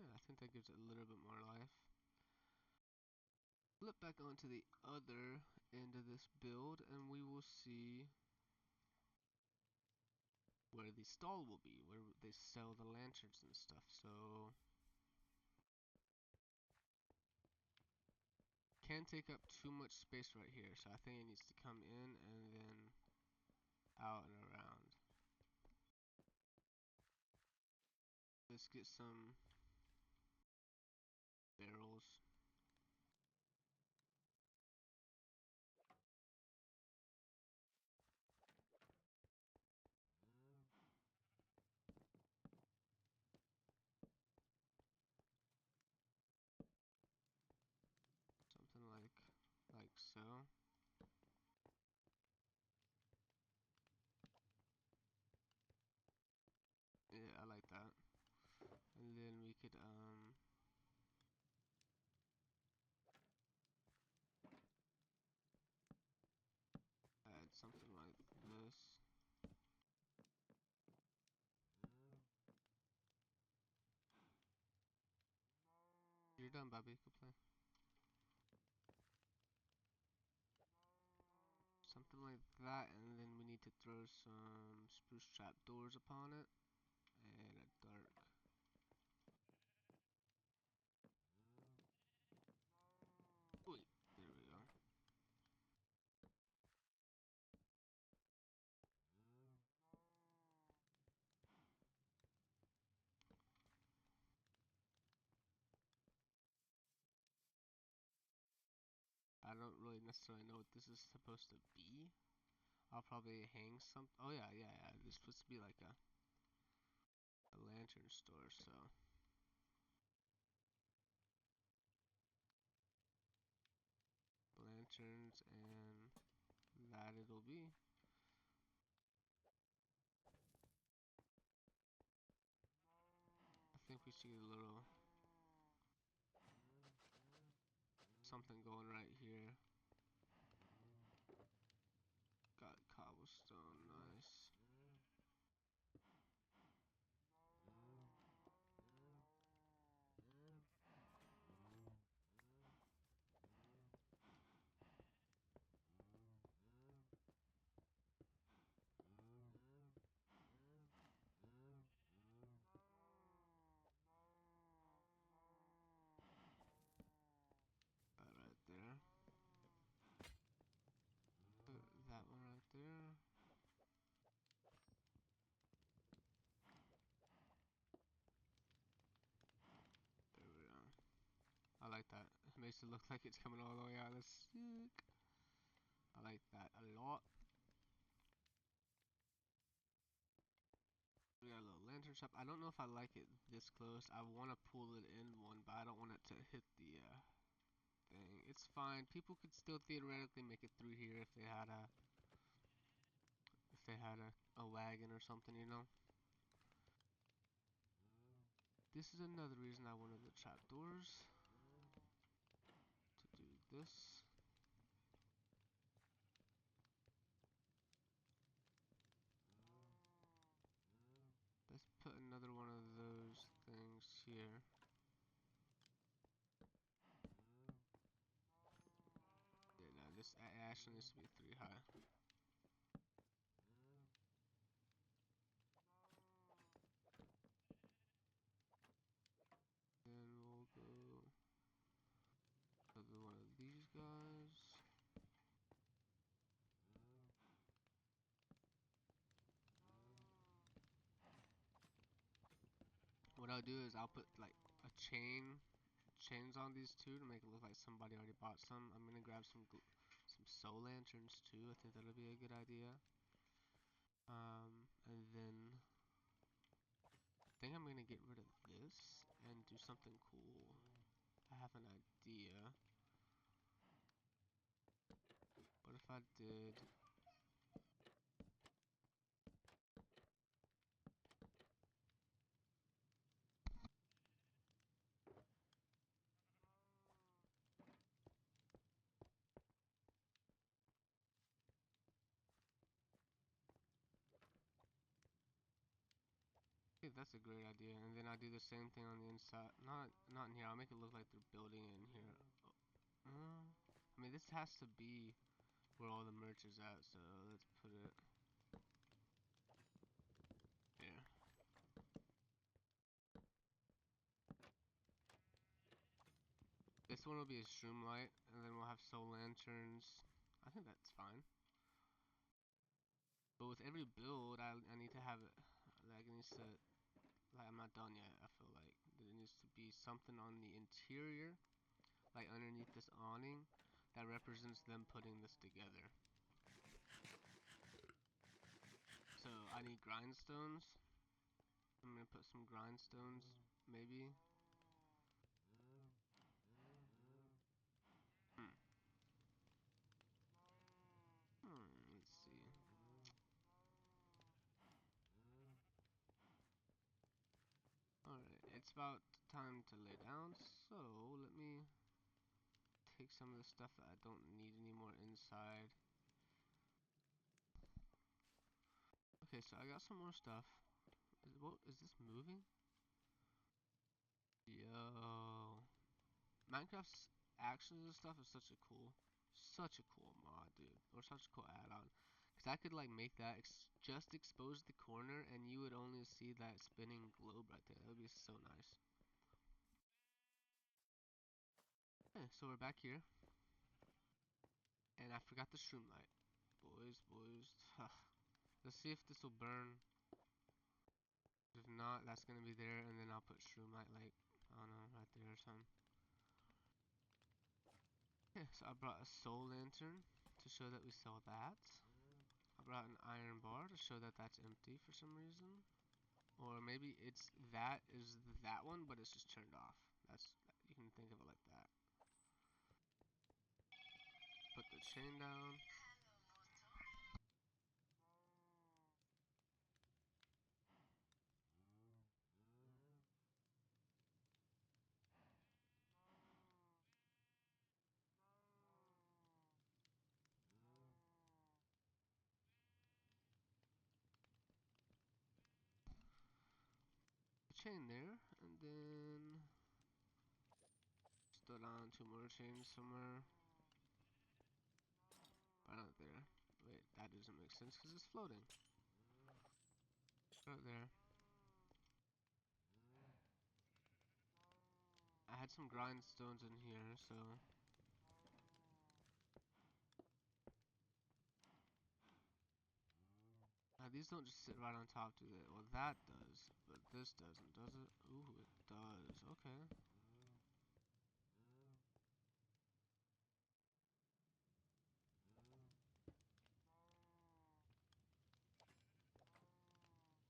Yeah, I think that gives it a little bit more life. Flip back onto the other end of this build and we will see where the stall will be, where they sell the lanterns and stuff. So can't take up too much space right here, so I think it needs to come in and then out and around. Let's get some barrels. Something like so. Yeah, I like that. And then we could add something like this. You're done, Bobby. Go play. Something like that, and then we need to throw some spruce trap doors upon it, and a dark. Wait, there we go. I don't really necessarily know what this is supposed to be. I'll probably hang some. Oh yeah. This is supposed to be like a lantern store, so lanterns and that it'll be. I think we should get a little something going right here. Got cobblestone, nice. Right there. Put that one right there. There we go. I like that. It makes it look like it's coming all the way out. That's sick. I like that a lot. We got a little lantern shop. I don't know if I like it this close. I want to pull it in one, but I don't want it to hit the thing. It's fine. People could still theoretically make it through here if they had a wagon or something, you know. This is another reason I wanted the trapdoors to do this. Let's put another one of those things here. Yeah, no, this actually needs to be 3 high. Then we'll go another one of these guys. What I'll do is I'll put like a chains on these two to make it look like somebody already bought some. I'm gonna grab some soul lanterns too. I think that'll be a good idea. And then I think I'm gonna get rid of this and do something cool. I have an idea. What if I did? I think that's a great idea. And then I do the same thing on the inside. Not in here. I'll make it look like they're building in here. I mean, this has to be where all the merch is at. So let's put it here. This one will be a shroom light, and then we'll have soul lanterns. I think that's fine. But with every build, I need to have it. Like, it needs to. Like, I'm not done yet. I feel like there needs to be something on the interior, like underneath this awning, that represents them putting this together. So I need grindstones. I'm gonna put some grindstones, maybe. Hmm. Let's see. Alright, it's about time to lay down, so let me take some of the stuff that I don't need anymore inside. Okay, so I got some more stuff. What is this moving? Yo, Minecraft's actions and stuff is such a cool mod, dude, or such a cool add-on. Cause I could like make that just expose the corner, and you would only see that spinning globe right there. That would be so nice. Okay, so we're back here, and I forgot the shroom light. Boys. Let's see if this will burn. If not, that's gonna be there, and then I'll put shroom light like, I don't know, right there or something. Okay, so I brought a soul lantern to show that we sell that. I brought an iron bar to show that that's empty for some reason. Or maybe it's that one, but it's just turned off. You can think of it like that. Put the chain down. The chain there, and then stood on 2 more chains somewhere. Right out there. Wait, that doesn't make sense because it's floating. Right there. I had some grindstones in here, so these don't just sit right on top, do they? Well, that does, but this doesn't, does it? Ooh, it does. Okay.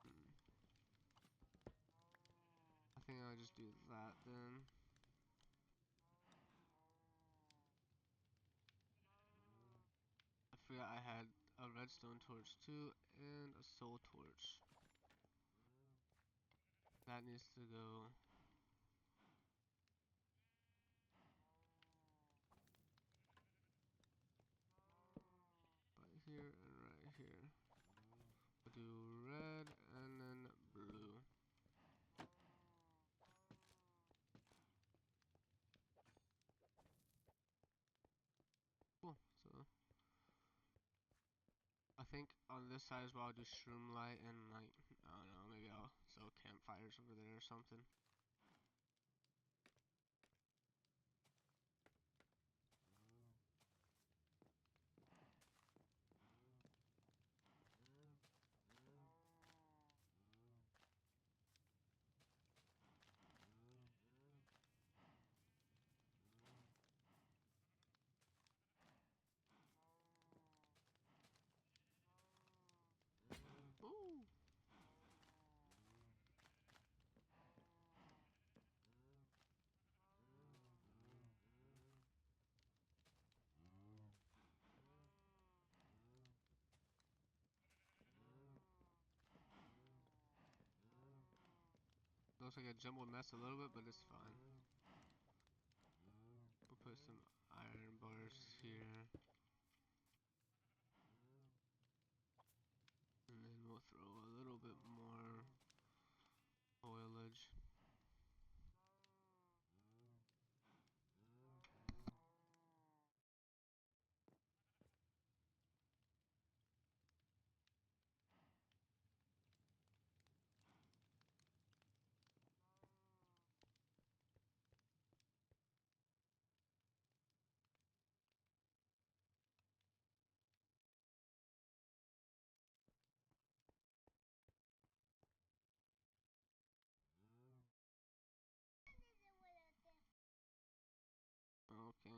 Hmm. I think I'll just do that then. I forgot I had a redstone torch too, and a soul torch. That needs to go right here and right here. We'll do red and then blue. think on this side as well I'll do shroom light and like, I don't know, maybe I'll sell campfires over there or something. Ooh. Looks like a jumbled mess a little bit, but it's fine. We'll put some iron bars here. And then we'll throw a little bit more foliage. Okay.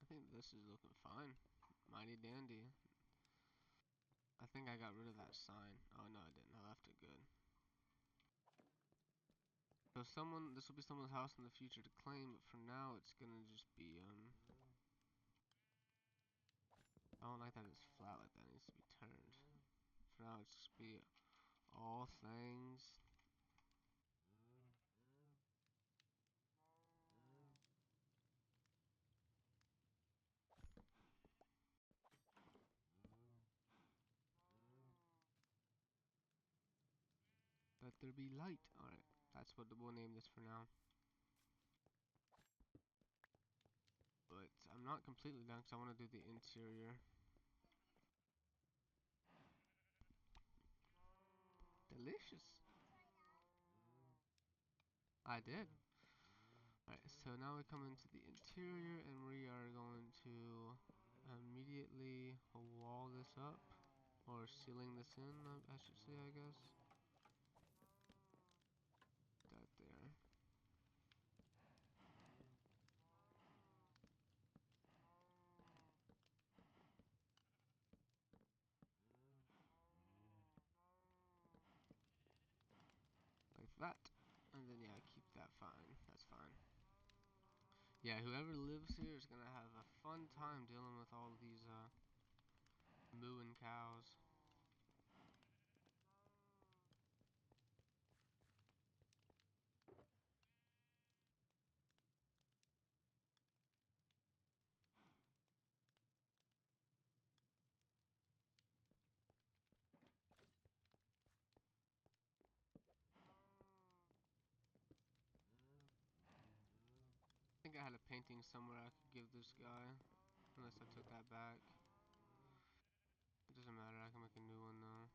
I think this is looking fine. Mighty dandy. I think I got rid of that sign. Oh no, I didn't. I left it good. So this will be someone's house in the future to claim, but for now it's gonna just be, I don't like that it's flat like that. It needs to be turned. For now it's just be all things. Let there be light. Alright, that's what we'll name this for now. But I'm not completely done because I want to do the interior. Delicious. I did. Alright, so now we come into the interior and we are going to immediately wall this up. Or sealing this in, I should say, I guess. That there. Like that. And then yeah, keep that fine. That's fine. Yeah, whoever lives here is gonna have a fun time dealing with all these mooing cows. I think I had a painting somewhere I could give this guy, unless I took that back. It doesn't matter, I can make a new one though.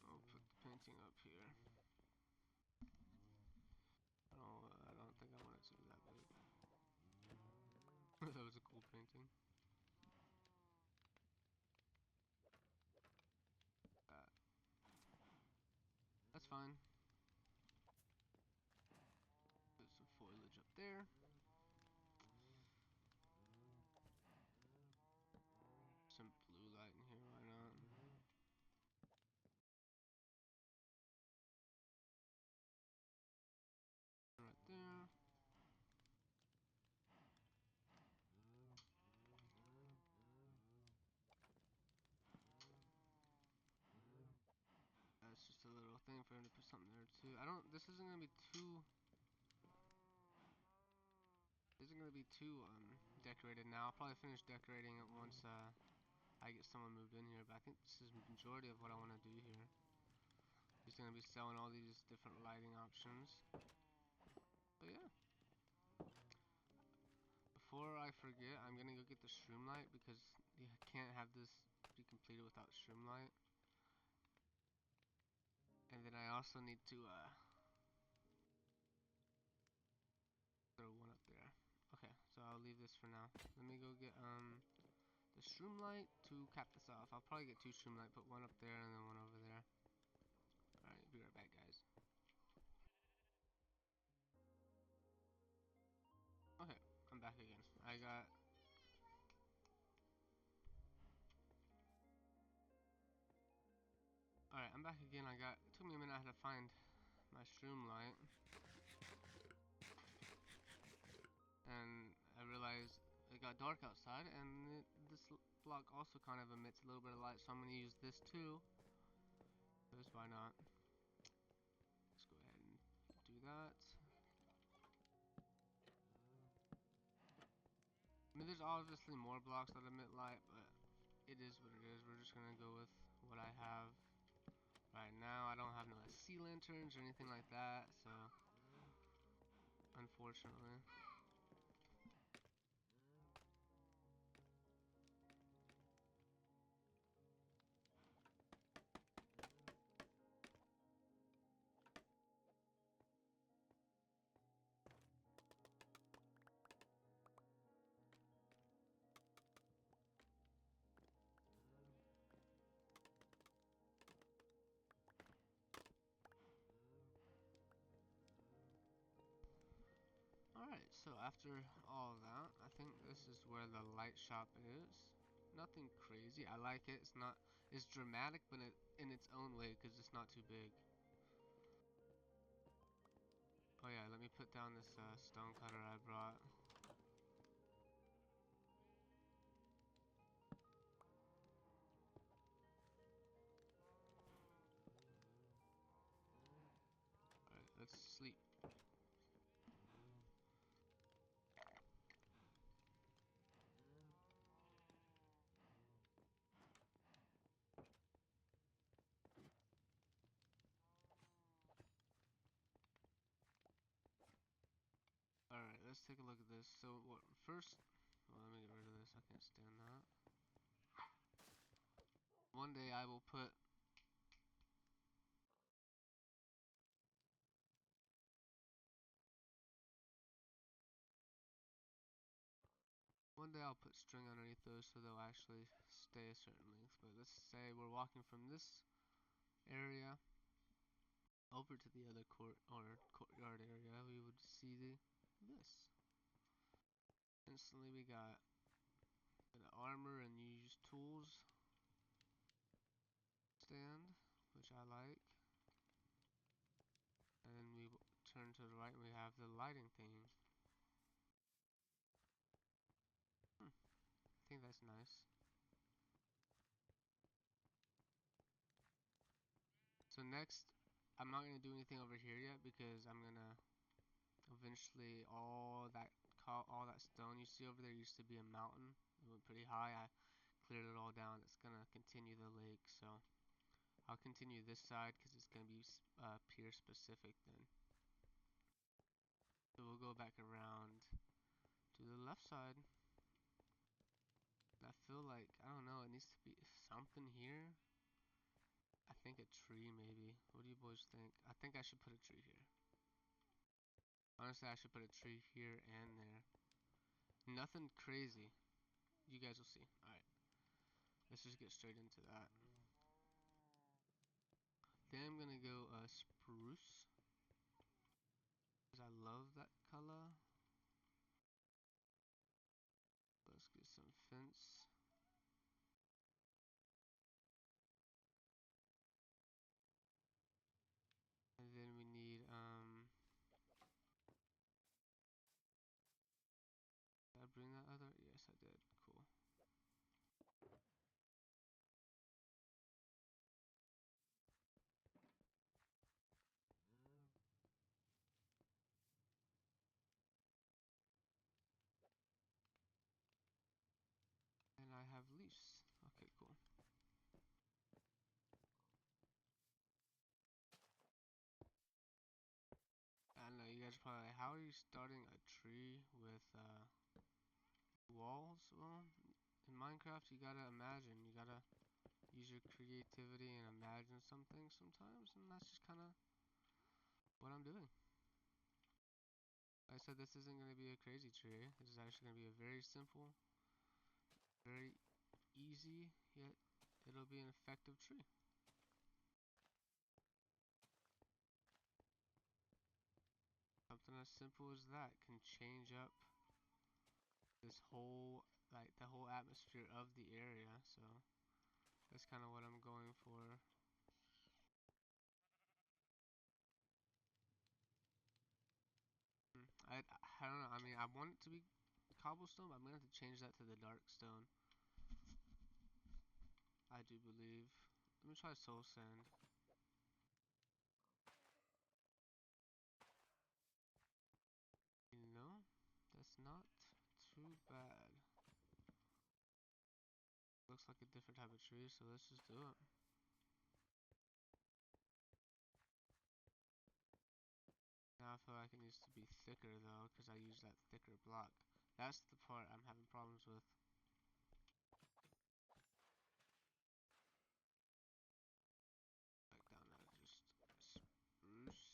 I'll put the painting up here. I don't think I want it to be that big. That was a cool painting. Uh, that's fine. Put some foliage up there. Some blue light in here, why not? Right there. little thing for him to put something there too. This isn't gonna be too. Isn't gonna be too decorated now. I'll probably finish decorating it once I get someone moved in here. But I think this is the majority of what I want to do here. He's gonna be selling all these different lighting options. But yeah. Before I forget, I'm gonna go get the Shroomlight because you can't have this be completed without Shroomlight. And then I also need to throw one up there. Okay, so I'll leave this for now. Let me go get the Shroomlight to cap this off. I'll probably get 2 Shroomlight, put one up there and then one over there. Alright, be right back, guys. Okay, I'm back again. Alright, I'm back again. It took me a minute. I had to find my Shroomlight. And I realized it got dark outside, and this block also kind of emits a little bit of light, so I'm going to use this too. Because why not? Let's go ahead and do that. I mean, there's obviously more blocks that emit light, but it is what it is. We're just going to go with what I have right now. I don't have no sea lanterns or anything like that, so unfortunately. Alright, so after all of that, I think this is where the light shop is. Nothing crazy. I like it. It's dramatic, but in its own way, because it's not too big. Oh yeah, let me put down this stone cutter I brought. Alright, let's sleep. Alright, let's take a look at this. So, what first... Well, let me get rid of this. I can't stand that. One day I will put... One day I'll put string underneath those so they'll actually stay a certain length. But let's say we're walking from this area over to the other courtyard area. We would see this. Instantly we got an armor and use tools stand, which I like. And then we turn to the right and we have the lighting theme. I think that's nice. So next, I'm not gonna do anything over here yet because I'm gonna eventually all that stone you see over there used to be a mountain. It went pretty high. I cleared it all down. It's gonna continue the lake, so I'll continue this side because it's gonna be pier specific then. So we'll go back around to the left side. I feel like, I don't know, it needs to be something here. I think a tree maybe. What do you boys think? I think I should put a tree here. Honestly, I should put a tree here and there. Nothing crazy. You guys will see. Alright. Let's just get straight into that. Then I'm gonna go spruce. Because I love that color. Let's get some fence. And then we need did I bring that other? Yes, I did. Cool. guys are probably like, how are you starting a tree with walls? Well, in Minecraft, you gotta imagine. You gotta use your creativity and imagine something sometimes, and that's just kind of what I'm doing. Like I said, this isn't gonna be a crazy tree. This is actually gonna be a very simple, very easy, yet it'll be an effective tree. Something as simple as that can change up this whole, like the whole atmosphere of the area. So that's kind of what I'm going for. I don't know. I mean, I want it to be cobblestone, but I'm gonna have to change that to the dark stone. I do believe. Let me try soul sand. You know, that's not too bad. Looks like a different type of tree, so let's just do it. Now I feel like it needs to be thicker though, because I use that thicker block. That's the part I'm having problems with. Back down to just spruce.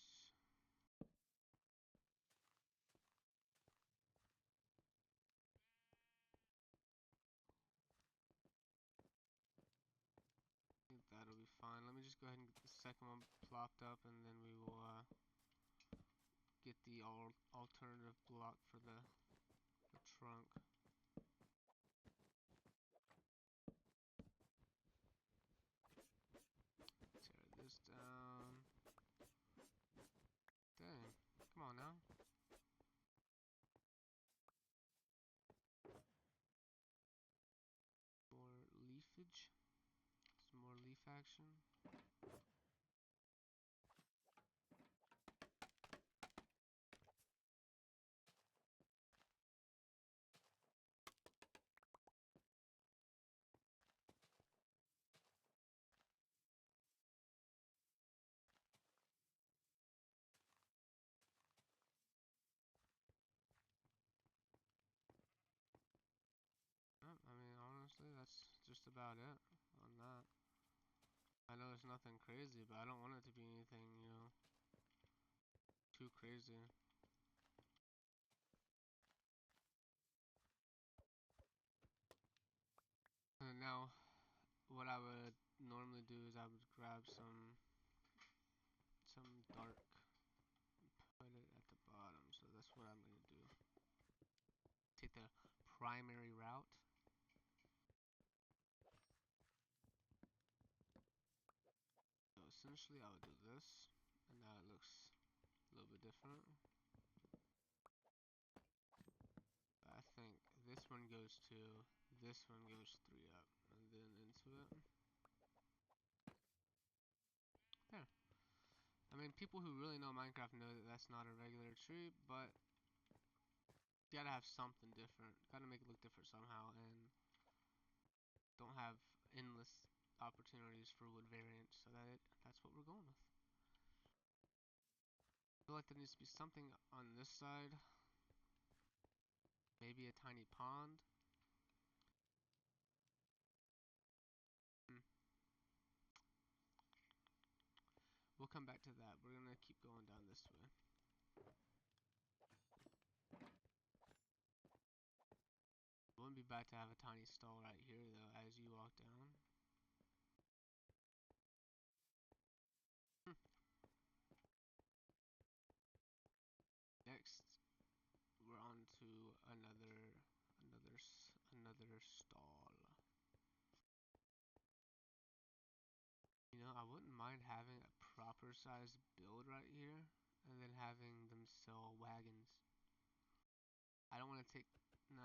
I think that'll be fine. Let me just go ahead and get the second one plopped up, and then we will get the alternative block for the trunk. Tear this down. Dang, come on now. More leafage. Some more leaf action. I mean, honestly, that's just about it on that. I know it's nothing crazy, but I don't want it to be anything, you know, too crazy. And now, what I would normally do is I would grab some dark, put it at the bottom. So that's what I'm gonna do. Take the primary route. So essentially, I would do this, and now it looks a little bit different. I think this one goes 2, this one goes 3 up, and then into it. There. I mean, people who really know Minecraft know that that's not a regular tree, but you gotta have something different. Gotta make it look different somehow, and don't have endless opportunities for wood variants. So that's what we're going with. I feel like there needs to be something on this side. Maybe a tiny pond. Hmm. We'll come back to that. We're gonna keep going down this way. It wouldn't be bad to have a tiny stall right here though as you walk down. Hmm. Next, we're on to another stall. You know, I wouldn't mind having a proper sized build right here, and then having them sell wagons. I don't want to take. No.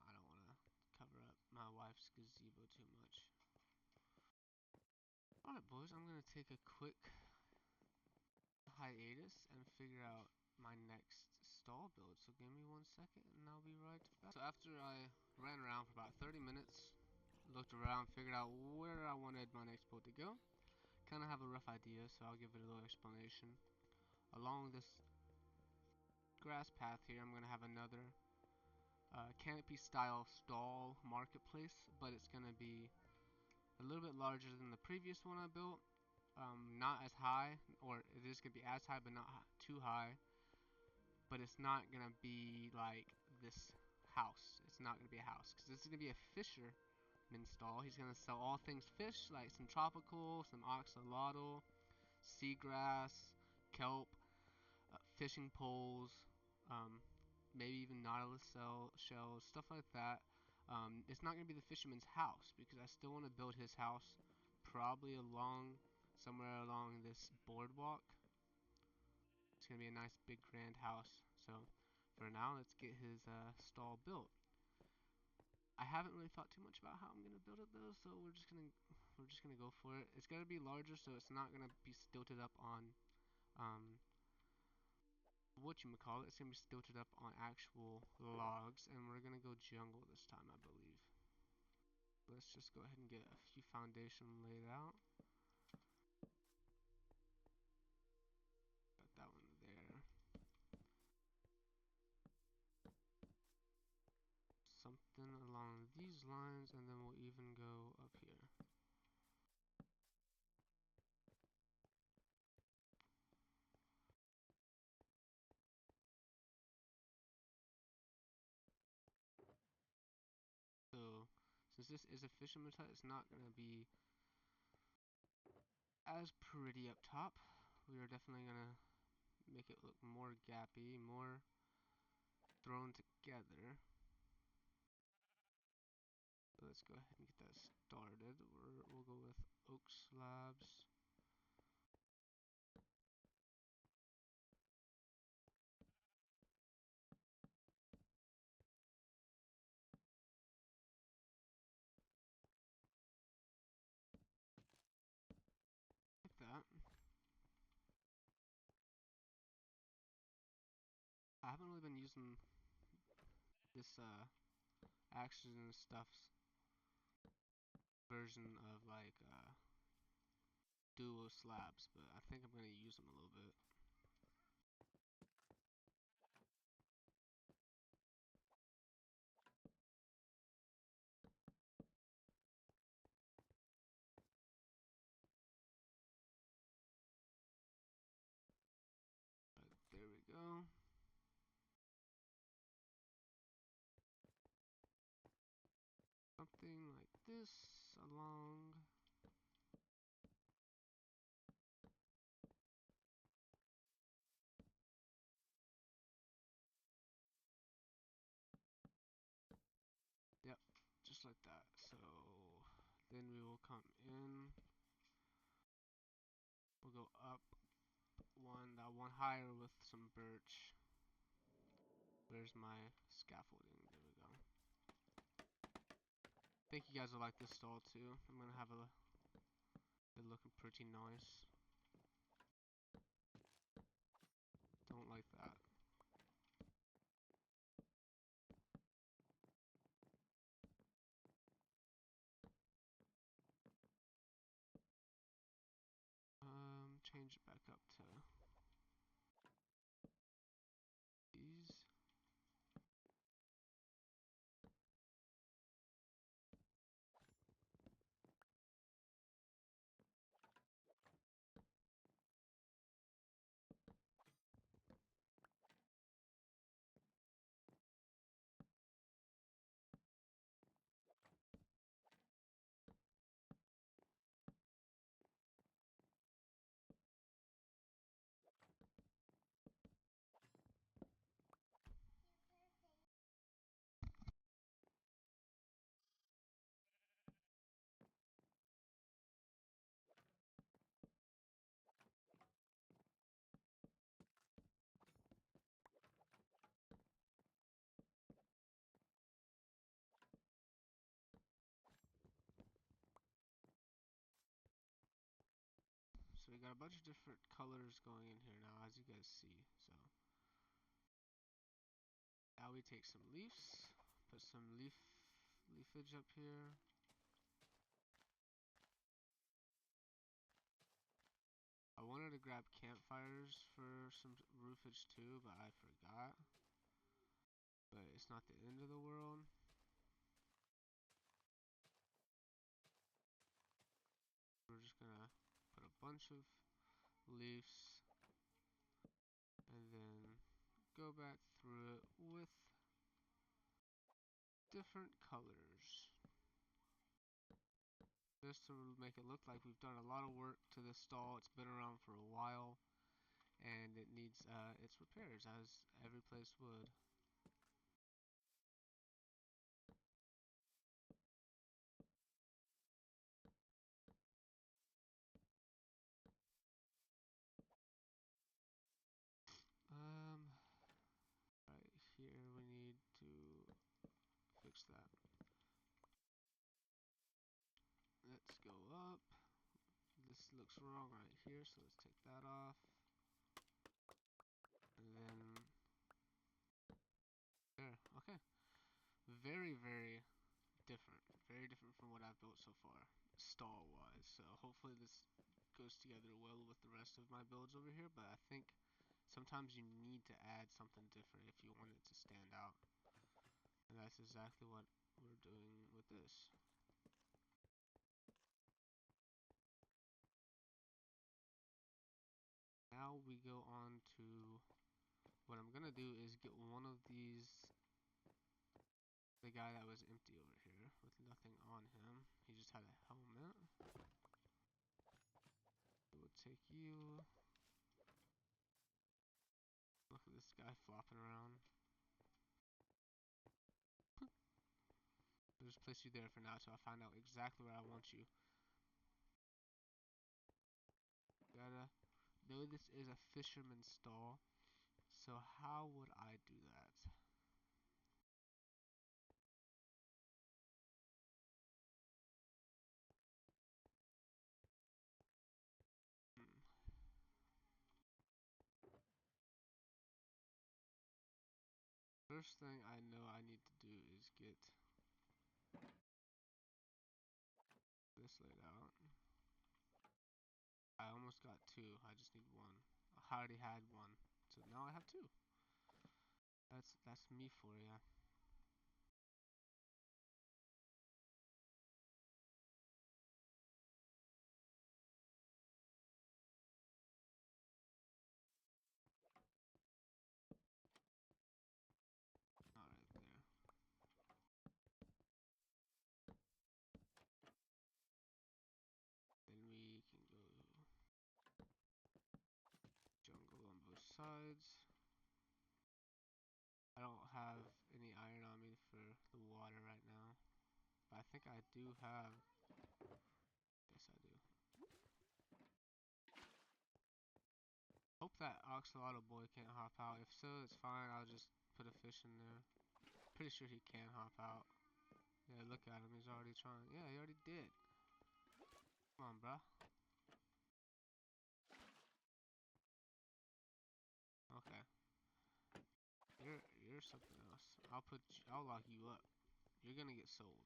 I don't want to cover up my wife's gazebo too much. Alright, boys, I'm going to take a quick hiatus and figure out my next stall build. So give me 1 second and I'll be right back. So after I ran around for about 30 minutes, looked around, figured out where I wanted my next build to go. Kind of have a rough idea, so I'll give it a little explanation. Along this grass path here, I'm gonna have another canopy style stall marketplace, but it's gonna be a little bit larger than the previous one I built. Not as high, or it is gonna be as high, but not too high. But it's not gonna be like this house. It's not gonna be a house, because this is gonna be a fisherman stall. He's gonna sell all things fish, like some tropical, some axolotl, seagrass, kelp, fishing poles, maybe even nautilus shells, stuff like that. It's not going to be the fisherman's house, because I still want to build his house probably somewhere along this boardwalk. It's going to be a nice big grand house. So for now, let's get his stall built. I haven't really thought too much about how I'm gonna build it though, so we're just gonna go for it. It's gonna be larger, so it's not gonna be stilted up on whatchamacallit, it's gonna be stilted up on actual logs, and we're gonna go jungle this time, I believe. Let's just go ahead and get a few foundation laid out. Got that one there. Something along these lines, and then we'll even go up here. So, since this is a fisherman's hut, it's not gonna be as pretty up top. We are definitely gonna make it look more gappy, more thrown together. So let's go ahead and get that started. We'll go with oak slabs. Like that. I haven't really been using this actions and stuff's version of like duo slabs, but I think I'm gonna use them a little bit. Right, there we go. Something like this along. Yep, just like that. So then we will come in. We'll go up that one higher with some birch. Where's my scaffolding? There we go. I think you guys will like this stall too. I'm gonna have it looking pretty nice. Don't like that. Change it back up to these. So we got a bunch of different colors going in here now, as you guys see. So now we take some leaves, put some leafage up here. I wanted to grab campfires for some roofage too, but I forgot. But it's not the end of the world. We're just gonna put a bunch of leaves and then go back through it with different colors. Just to make it look like we've done a lot of work to this stall. It's been around for a while and it needs its repairs, as every place would. Right here we need to fix that. Let's go up. This looks wrong right here, so let's take that off. And then there, okay. Very, very different. Very different from what I've built so far, stall wise. So hopefully this goes together well with the rest of my builds over here, but I think sometimes you need to add something different if you want it to stand out. And that's exactly what we're doing with this. Now we go on to what I'm gonna do is get one of these, the guy that was empty over here with nothing on him. He just had a helmet. We'll take you. Look at this guy flopping around. I'll just place you there for now till I find out exactly where I want you. Gotta know this is a fisherman's stall, so how would I do that? Hmm. First thing I know I need to do is get this laid out. I almost got two, I just need one. I already had one, so now I have two. That's me for ya. Not right there. Then we can go jungle on both sides. I don't have any iron on me for the water right now, but I think I do have. Yes, I do. Hope that axolotl boy can't hop out. If so, it's fine. I'll just put a fish in there. Pretty sure he can hop out. Yeah, look at him. He's already trying. Yeah, he already did. Come on, bruh. Okay. You're something else. I'll lock you up. You're gonna get sold.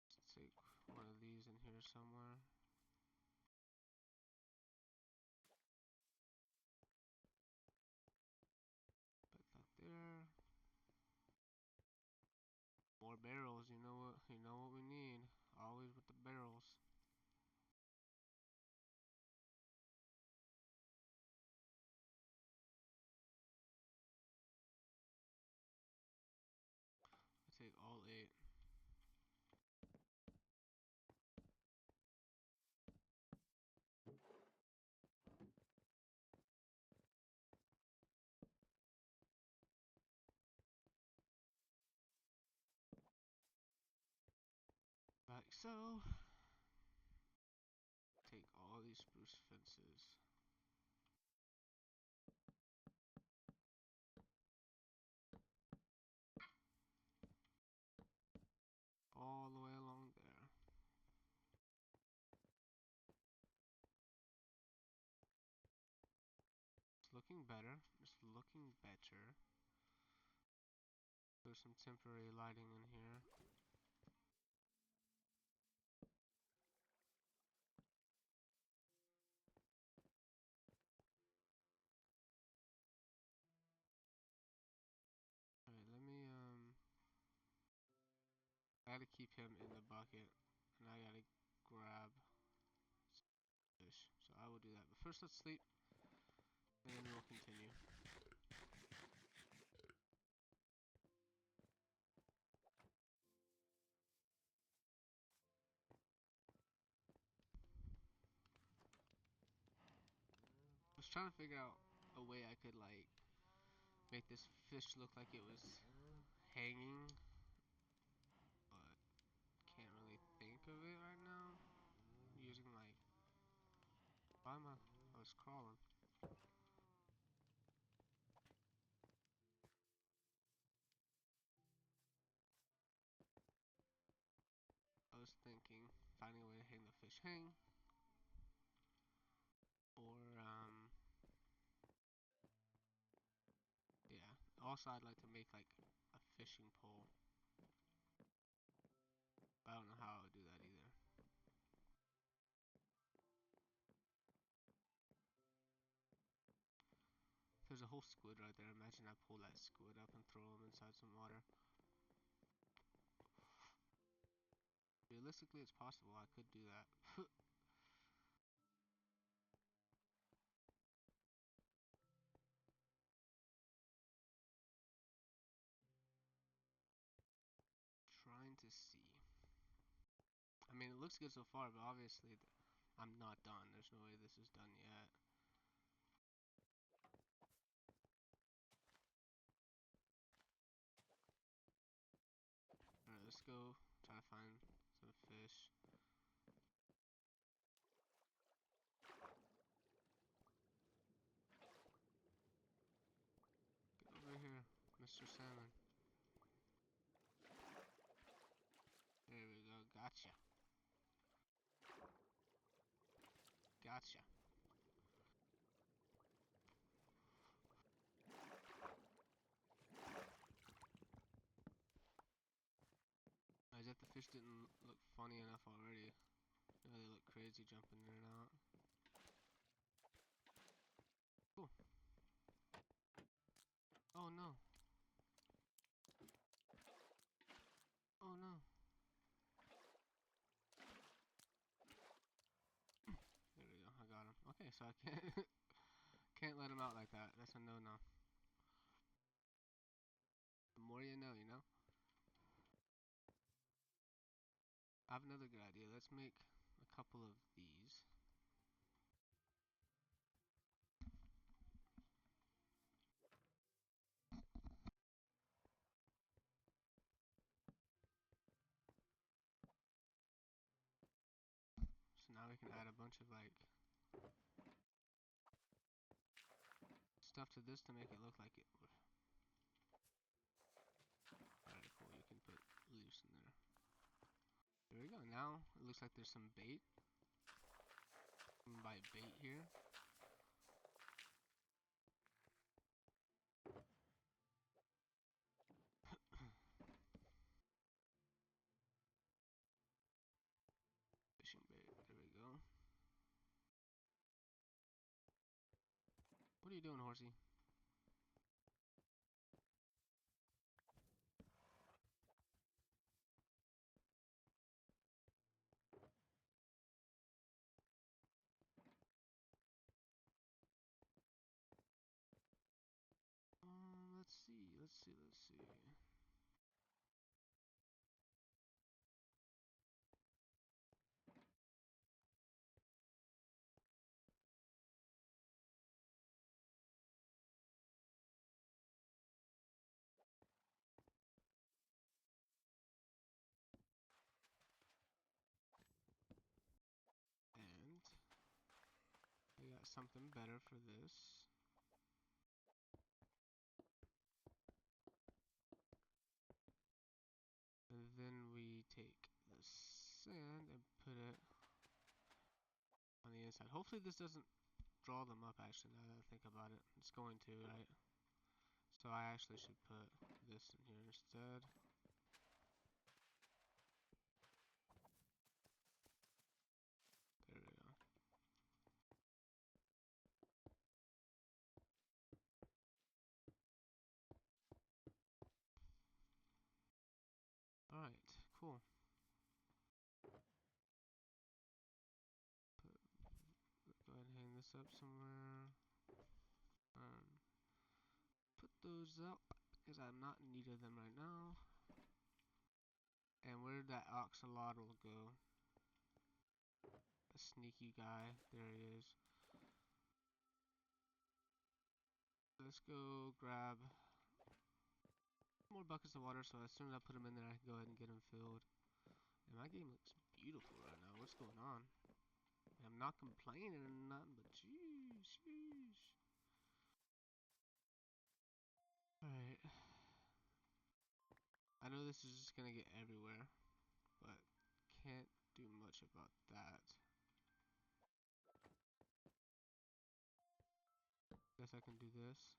Let's take one of these in here somewhere. Put that there. More barrels. You know what we need. Always with the barrels. I take all 8. Like so. Take all these spruce fences. All the way along there. It's looking better. It's looking better. There's some temporary lighting in here. gotta keep him in the bucket, and I gotta grab fish. So I will do that. But first, let's sleep, and then we'll continue. I was trying to figure out a way I could like make this fish look like it was hanging, but can't really think of it right now. Using like, why am I? I was crawling. I was thinking finding a way to hang the fish hang, or yeah. Also, I'd like to make like a fishing pole. But I don't know how I would do that either. There's a whole squid right there. Imagine I pull that squid up and throw him inside some water. Realistically, it's possible. I could do that. Trying to see. I mean, it looks good so far, but obviously I'm not done. There's no way this is done yet. Alright, let's go try to find some fish. Get over here, Mr. Salmon. There we go. Gotcha. Gotcha. As if the fish didn't look funny enough already. Now they look crazy jumping in and out. Cool. Oh no. Oh no. There we go. I got him. Okay, so I can't let him out like that. That's a no-no. The more you know, you know? I have another good idea. Let's make a couple of these. So now we can add a bunch of like stuff to this to make it look like it. Alright, cool. You can put leaves in there. There we go. Now it looks like there's some bait. You can buy bait here. Fishing bait. There we go. What are you doing, horsey? Let's see. Let's see. Let's see. And I got something better for this. And then we take the sand and put it on the inside. Hopefully this doesn't draw them up actually, now that I think about it. It's going to, right? So I actually should put this in here instead. There we go. Alright, cool. this up somewhere. Put those up because I'm not in need of them right now. And where did that axolotl go? A sneaky guy. There he is. Let's go grab more buckets of water so as soon as I put them in there I can go ahead and get them filled. And my game looks beautiful right now. What's going on? I'm not complaining or nothing, but jeez. Alright. I know this is just gonna get everywhere, but can't do much about that. Guess I can do this.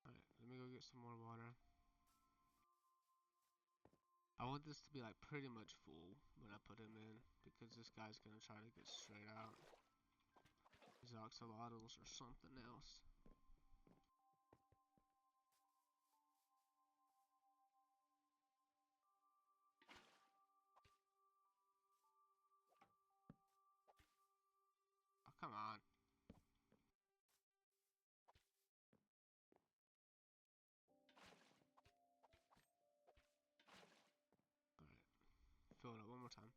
Alright, let me go get some more water. I want this to be like pretty much full when I put him in, because this guy's gonna try to get straight out. These axolotls or something else. Oh, come on. Alright, fill it up one more time.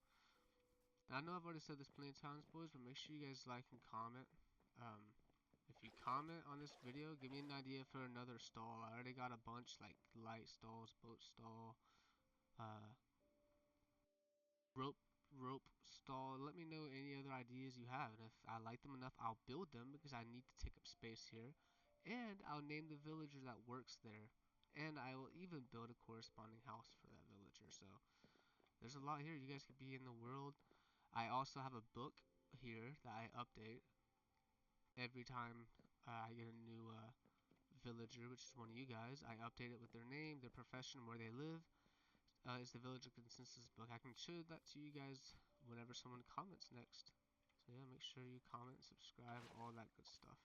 Now, I know I've already said this plenty of times, boys, but make sure you guys like and comment. If you comment on this video, give me an idea for another stall. I already got a bunch, like light stalls, boat stall, rope stall. Let me know any other ideas you have, and if I like them enough, I'll build them because I need to take up space here. And I'll name the villager that works there. And I will even build a corresponding house for that villager. So there's a lot here. You guys could be in the world. I also have a book here that I update every time I get a new villager, which is one of you guys. I update it with their name, their profession, where they live. Is the villager consensus book. I can show that to you guys whenever someone comments next. So yeah, make sure you comment, subscribe, all that good stuff.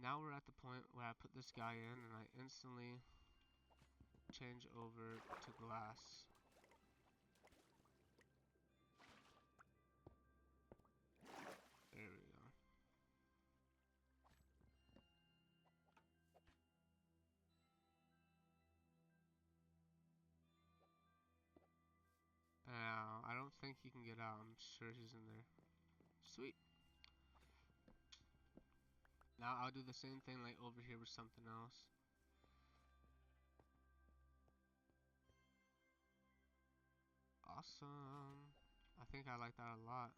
Now we're at the point where I put this guy in and I instantly change over to glass. There we go. Now, I don't think he can get out. I'm sure he's in there. Sweet. Now I'll do the same thing like over here with something else. Awesome. I think I like that a lot.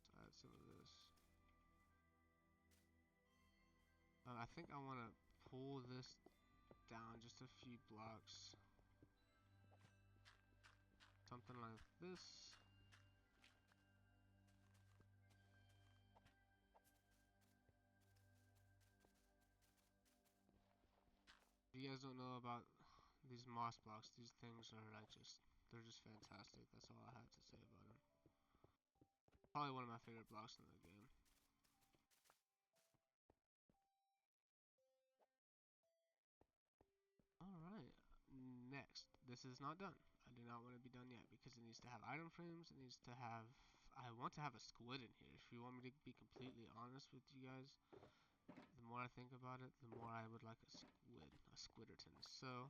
Let's add some of this. I think I want to pull this down just a few blocks. Something like this. If you guys don't know about these moss blocks, these things are like they're just fantastic. That's all I have to say about them. Probably one of my favorite blocks in the game. Alright, next. This is not done. I do not want to be done yet because it needs to have item frames. It needs to have... I want to have a squid in here. If you want me to be completely honest with you guys, the more I think about it, the more I would like a squid. A squidderton. So,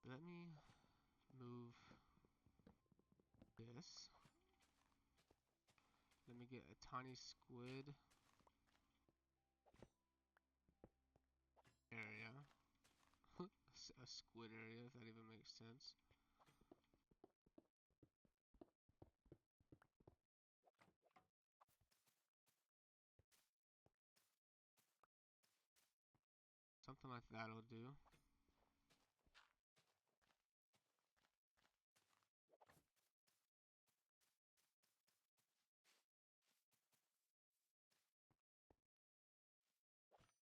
let me move this. Let me get a tiny squid area. A squid area, if that even makes sense. Something like that'll do.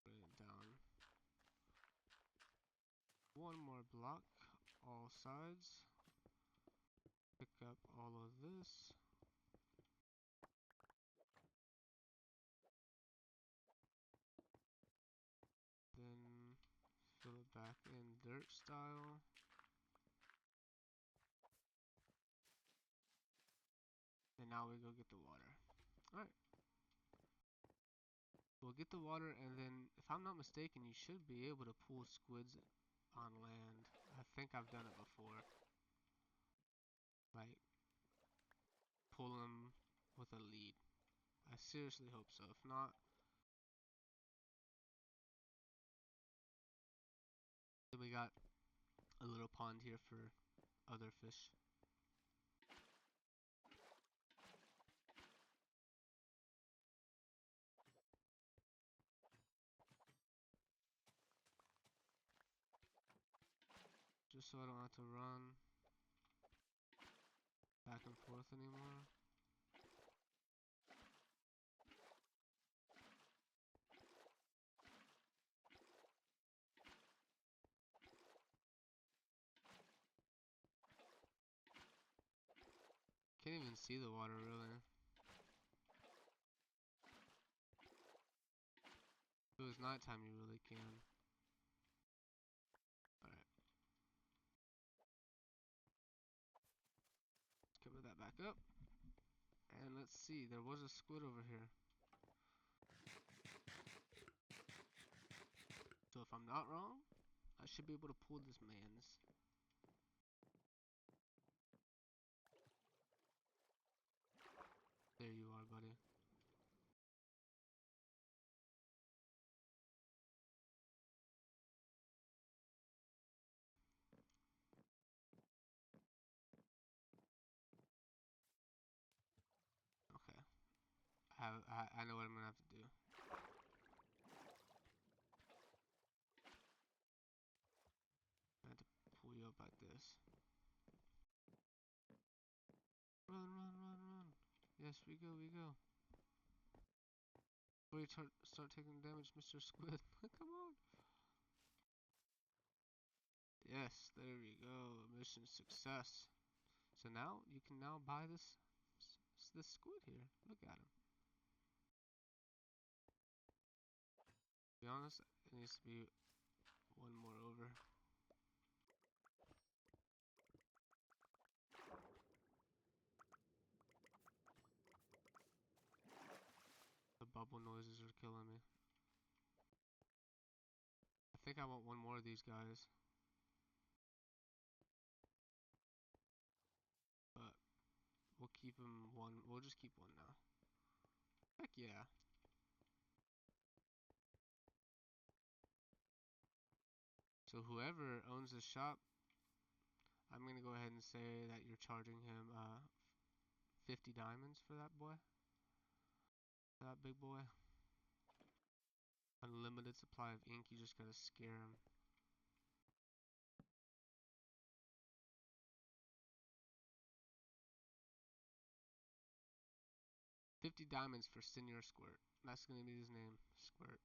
Bring it down. One more block, all sides. Pick up all of this. dirt style. And now we go get the water. Alright. We'll get the water, and then, if I'm not mistaken, you should be able to pull squids on land. I think I've done it before. Like, pull them with a lead. I seriously hope so. If not, then we got a little pond here for other fish. Just so I don't have to run back and forth anymore. Can't even see the water really. If it was nighttime, you really can. Alright. Let's cover that back up. And let's see, there was a squid over here. So if I'm not wrong, I should be able to pull this man's. There you are, buddy. Okay. I know what I'm gonna have to do. I have to pull you up like this. Run, run, run, run. Yes, we go, we go. Before you start taking damage, Mr. Squid. Come on. Yes, there we go. Mission success. So now you can now buy this squid here. Look at him. To be honest, it needs to be one more over. The bubble noises are killing me. I think I want one more of these guys. But we'll keep him one. We'll just keep one now. Heck yeah. So whoever owns the shop, I'm going to go ahead and say that you're charging him 50 diamonds for that boy. That big boy. Unlimited supply of ink, you just gotta scare him. $50 diamonds for Senior Squirt. That's gonna be his name, Squirt.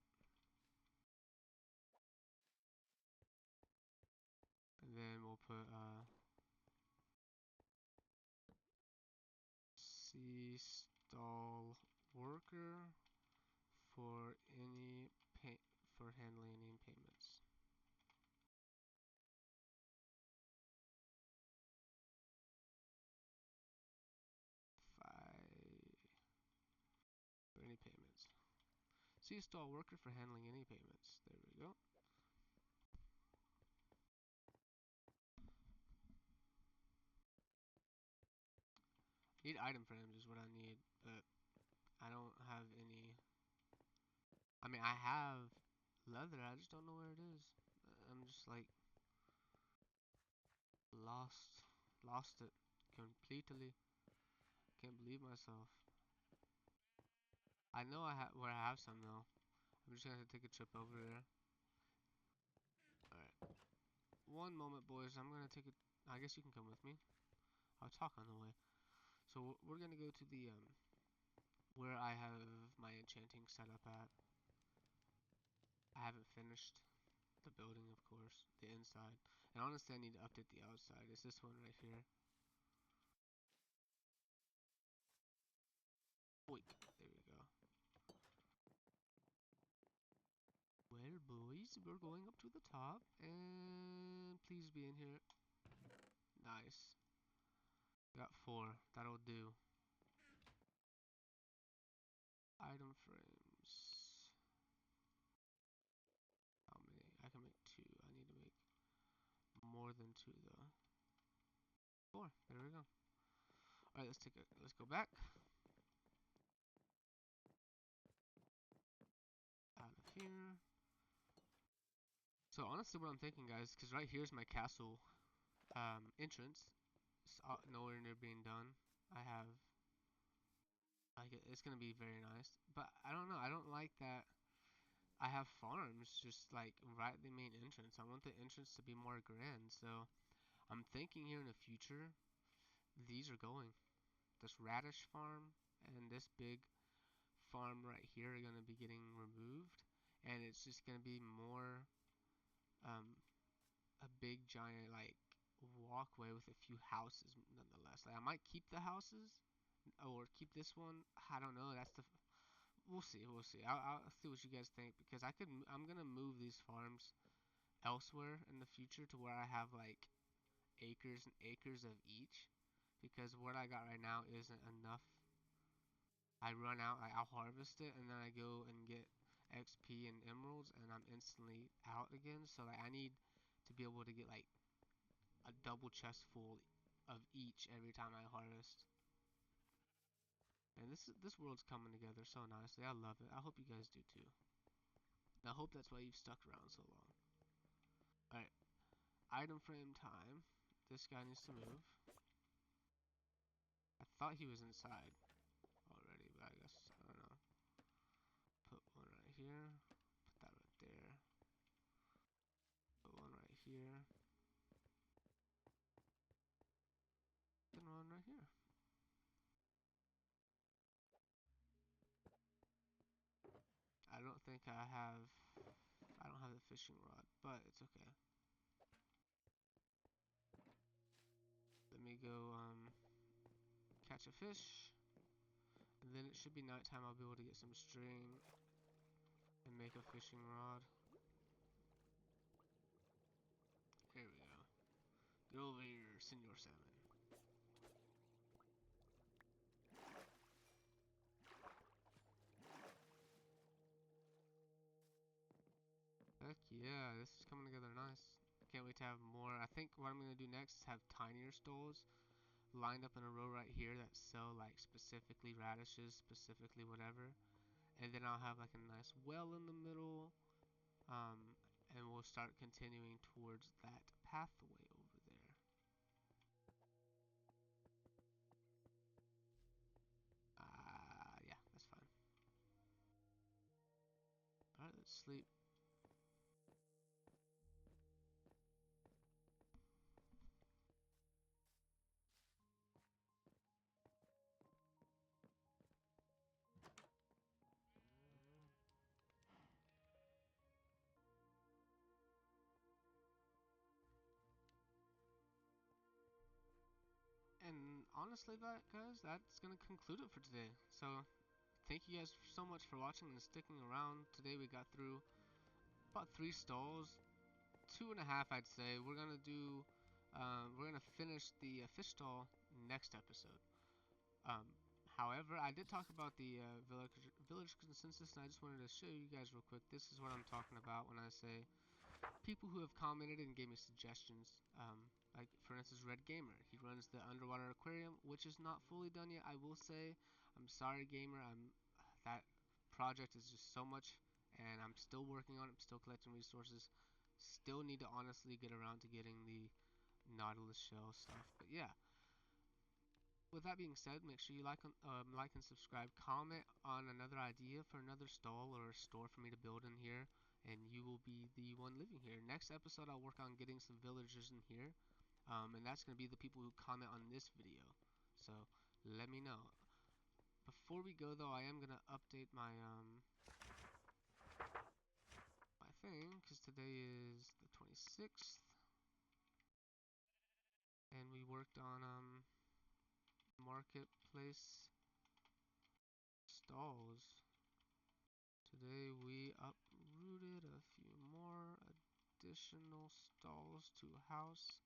And then we'll put C stall worker for handling any payments. For any payments. C stall worker for handling any payments. There we go. Need item frames is what I need, but I don't have any. I mean, I have leather, I just don't know where it is. I'm just like lost it completely. Can't believe myself. I know where I have some though. I'm just gonna have to take a trip over there. Alright. One moment, boys. I'm gonna take a. I guess you can come with me. I'll talk on the way. So we're gonna go to the where I have my enchanting set up at. I haven't finished the building, of course, the inside. And honestly, I need to update the outside. It's this one right here. Boink. There we go. Well, boys. We're going up to the top, and please be in here. Nice. Got 4. That'll do. Item frames. How many? I can make 2. I need to make more than 2 though. 4. There we go. All right, let's go back. Out of here. So honestly, what I'm thinking, guys, because right here's my castle entrance. It's nowhere near being done. I have, it's gonna be very nice, but I don't know. I don't like that. I have farms just like right at the main entrance. I want the entrance to be more grand. So I'm thinking here in the future, these are going. This radish farm and this big farm right here are gonna be getting removed, and it's just gonna be more um, a big giant like walkway with a few houses nonetheless. Like I might keep the houses or keep this one. I don't know. We'll see. We'll see. I'll see what you guys think because I'm gonna move these farms elsewhere in the future to where I have like acres and acres of each because what I got right now isn't enough. I run out, I'll harvest it and then I go and get XP and emeralds and I'm instantly out again. So like I need to be able to get like a double chest full of each every time I harvest. And this world's coming together so nicely. I love it. I hope you guys do too. And I hope that's why you've stuck around so long. Alright, item frame time. This guy needs to move. I thought he was inside already, but I guess, I don't know. Put one right here. Put that right there. Put one right here. And one right here. I don't think I don't have the fishing rod, but it's okay. Let me go catch a fish. And then it should be nighttime. I'll be able to get some string and make a fishing rod. Here we go. Get over here, Senor Salmon. Heck yeah, this is coming together nice. Can't wait to have more. I think what I'm going to do next is have tinier stalls lined up in a row right here that sell like specifically radishes, specifically whatever. And then I'll have like a nice well in the middle. Um, and we'll start continuing towards that pathway over there. Yeah, that's fine. Alright, let's sleep. And honestly, guys, that's gonna conclude it for today. So, thank you guys so much for watching and sticking around. Today we got through about 3 stalls, 2.5 I'd say. We're gonna finish the fish stall next episode. Um, However, I did talk about the village consensus, and I just wanted to show you guys real quick. This is what I'm talking about when I say people who have commented and gave me suggestions. Like for instance, Red Gamer. He runs the underwater aquarium, which is not fully done yet. I will say, I'm sorry, Gamer. That project is just so much, and I'm still working on it. I'm still collecting resources. Still need to honestly get around to getting the Nautilus shell stuff. But yeah, with that being said, make sure you like and subscribe. Comment on another idea for another stall or a store for me to build in here, and you will be the one living here. Next episode, I'll work on getting some villagers in here, and that's going to be the people who comment on this video. So let me know. Before we go, though, I am going to update my my thing because today is the 26th, and we worked on marketplace stalls. Today we uprooted a few more additional stalls to house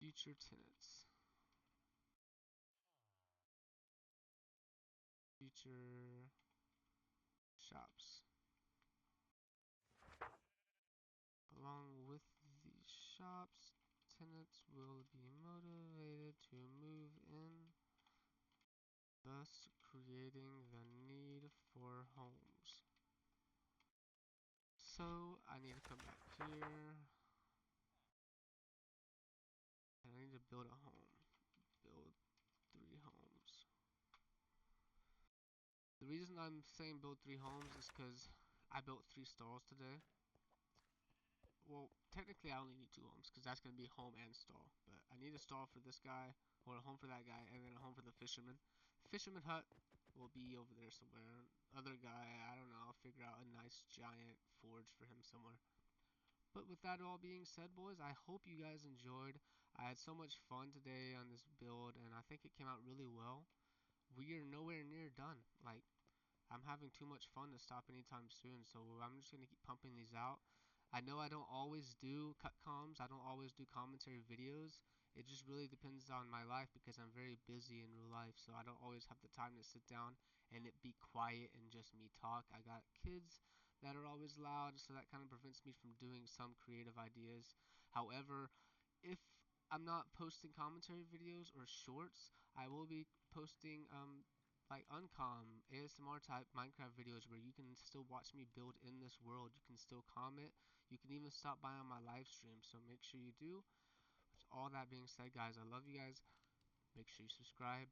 future tenants. Future shops. Along with these shops, tenants will be motivated to move in, thus creating the need for homes. So I need to come back here and I need to build a home. Build 3 homes. The reason I'm saying build 3 homes is because I built 3 stalls today. Well, technically I only need 2 homes because that's going to be home and stall. But I need a stall for this guy, or a home for that guy, and then a home for the fisherman. Fisherman hut will be over there somewhere. Other guy, I don't know, I'll figure out a nice giant forge for him somewhere. But with that all being said, boys, I hope you guys enjoyed. I had so much fun today on this build, and I think it came out really well. We are nowhere near done. Like, I'm having too much fun to stop anytime soon, so I'm just gonna keep pumping these out. I know I don't always do cut comms, I don't always do commentary videos. It just really depends on my life because I'm very busy in real life, so I don't always have the time to sit down and it be quiet and just me talk. I got kids that are always loud, so that kind of prevents me from doing some creative ideas. However, if I'm not posting commentary videos or shorts, I will be posting like uncom ASMR type Minecraft videos where you can still watch me build in this world. You can still comment. You can even stop by on my live stream. So make sure you do. With all that being said, guys, I love you guys. Make sure you subscribe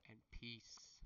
and peace.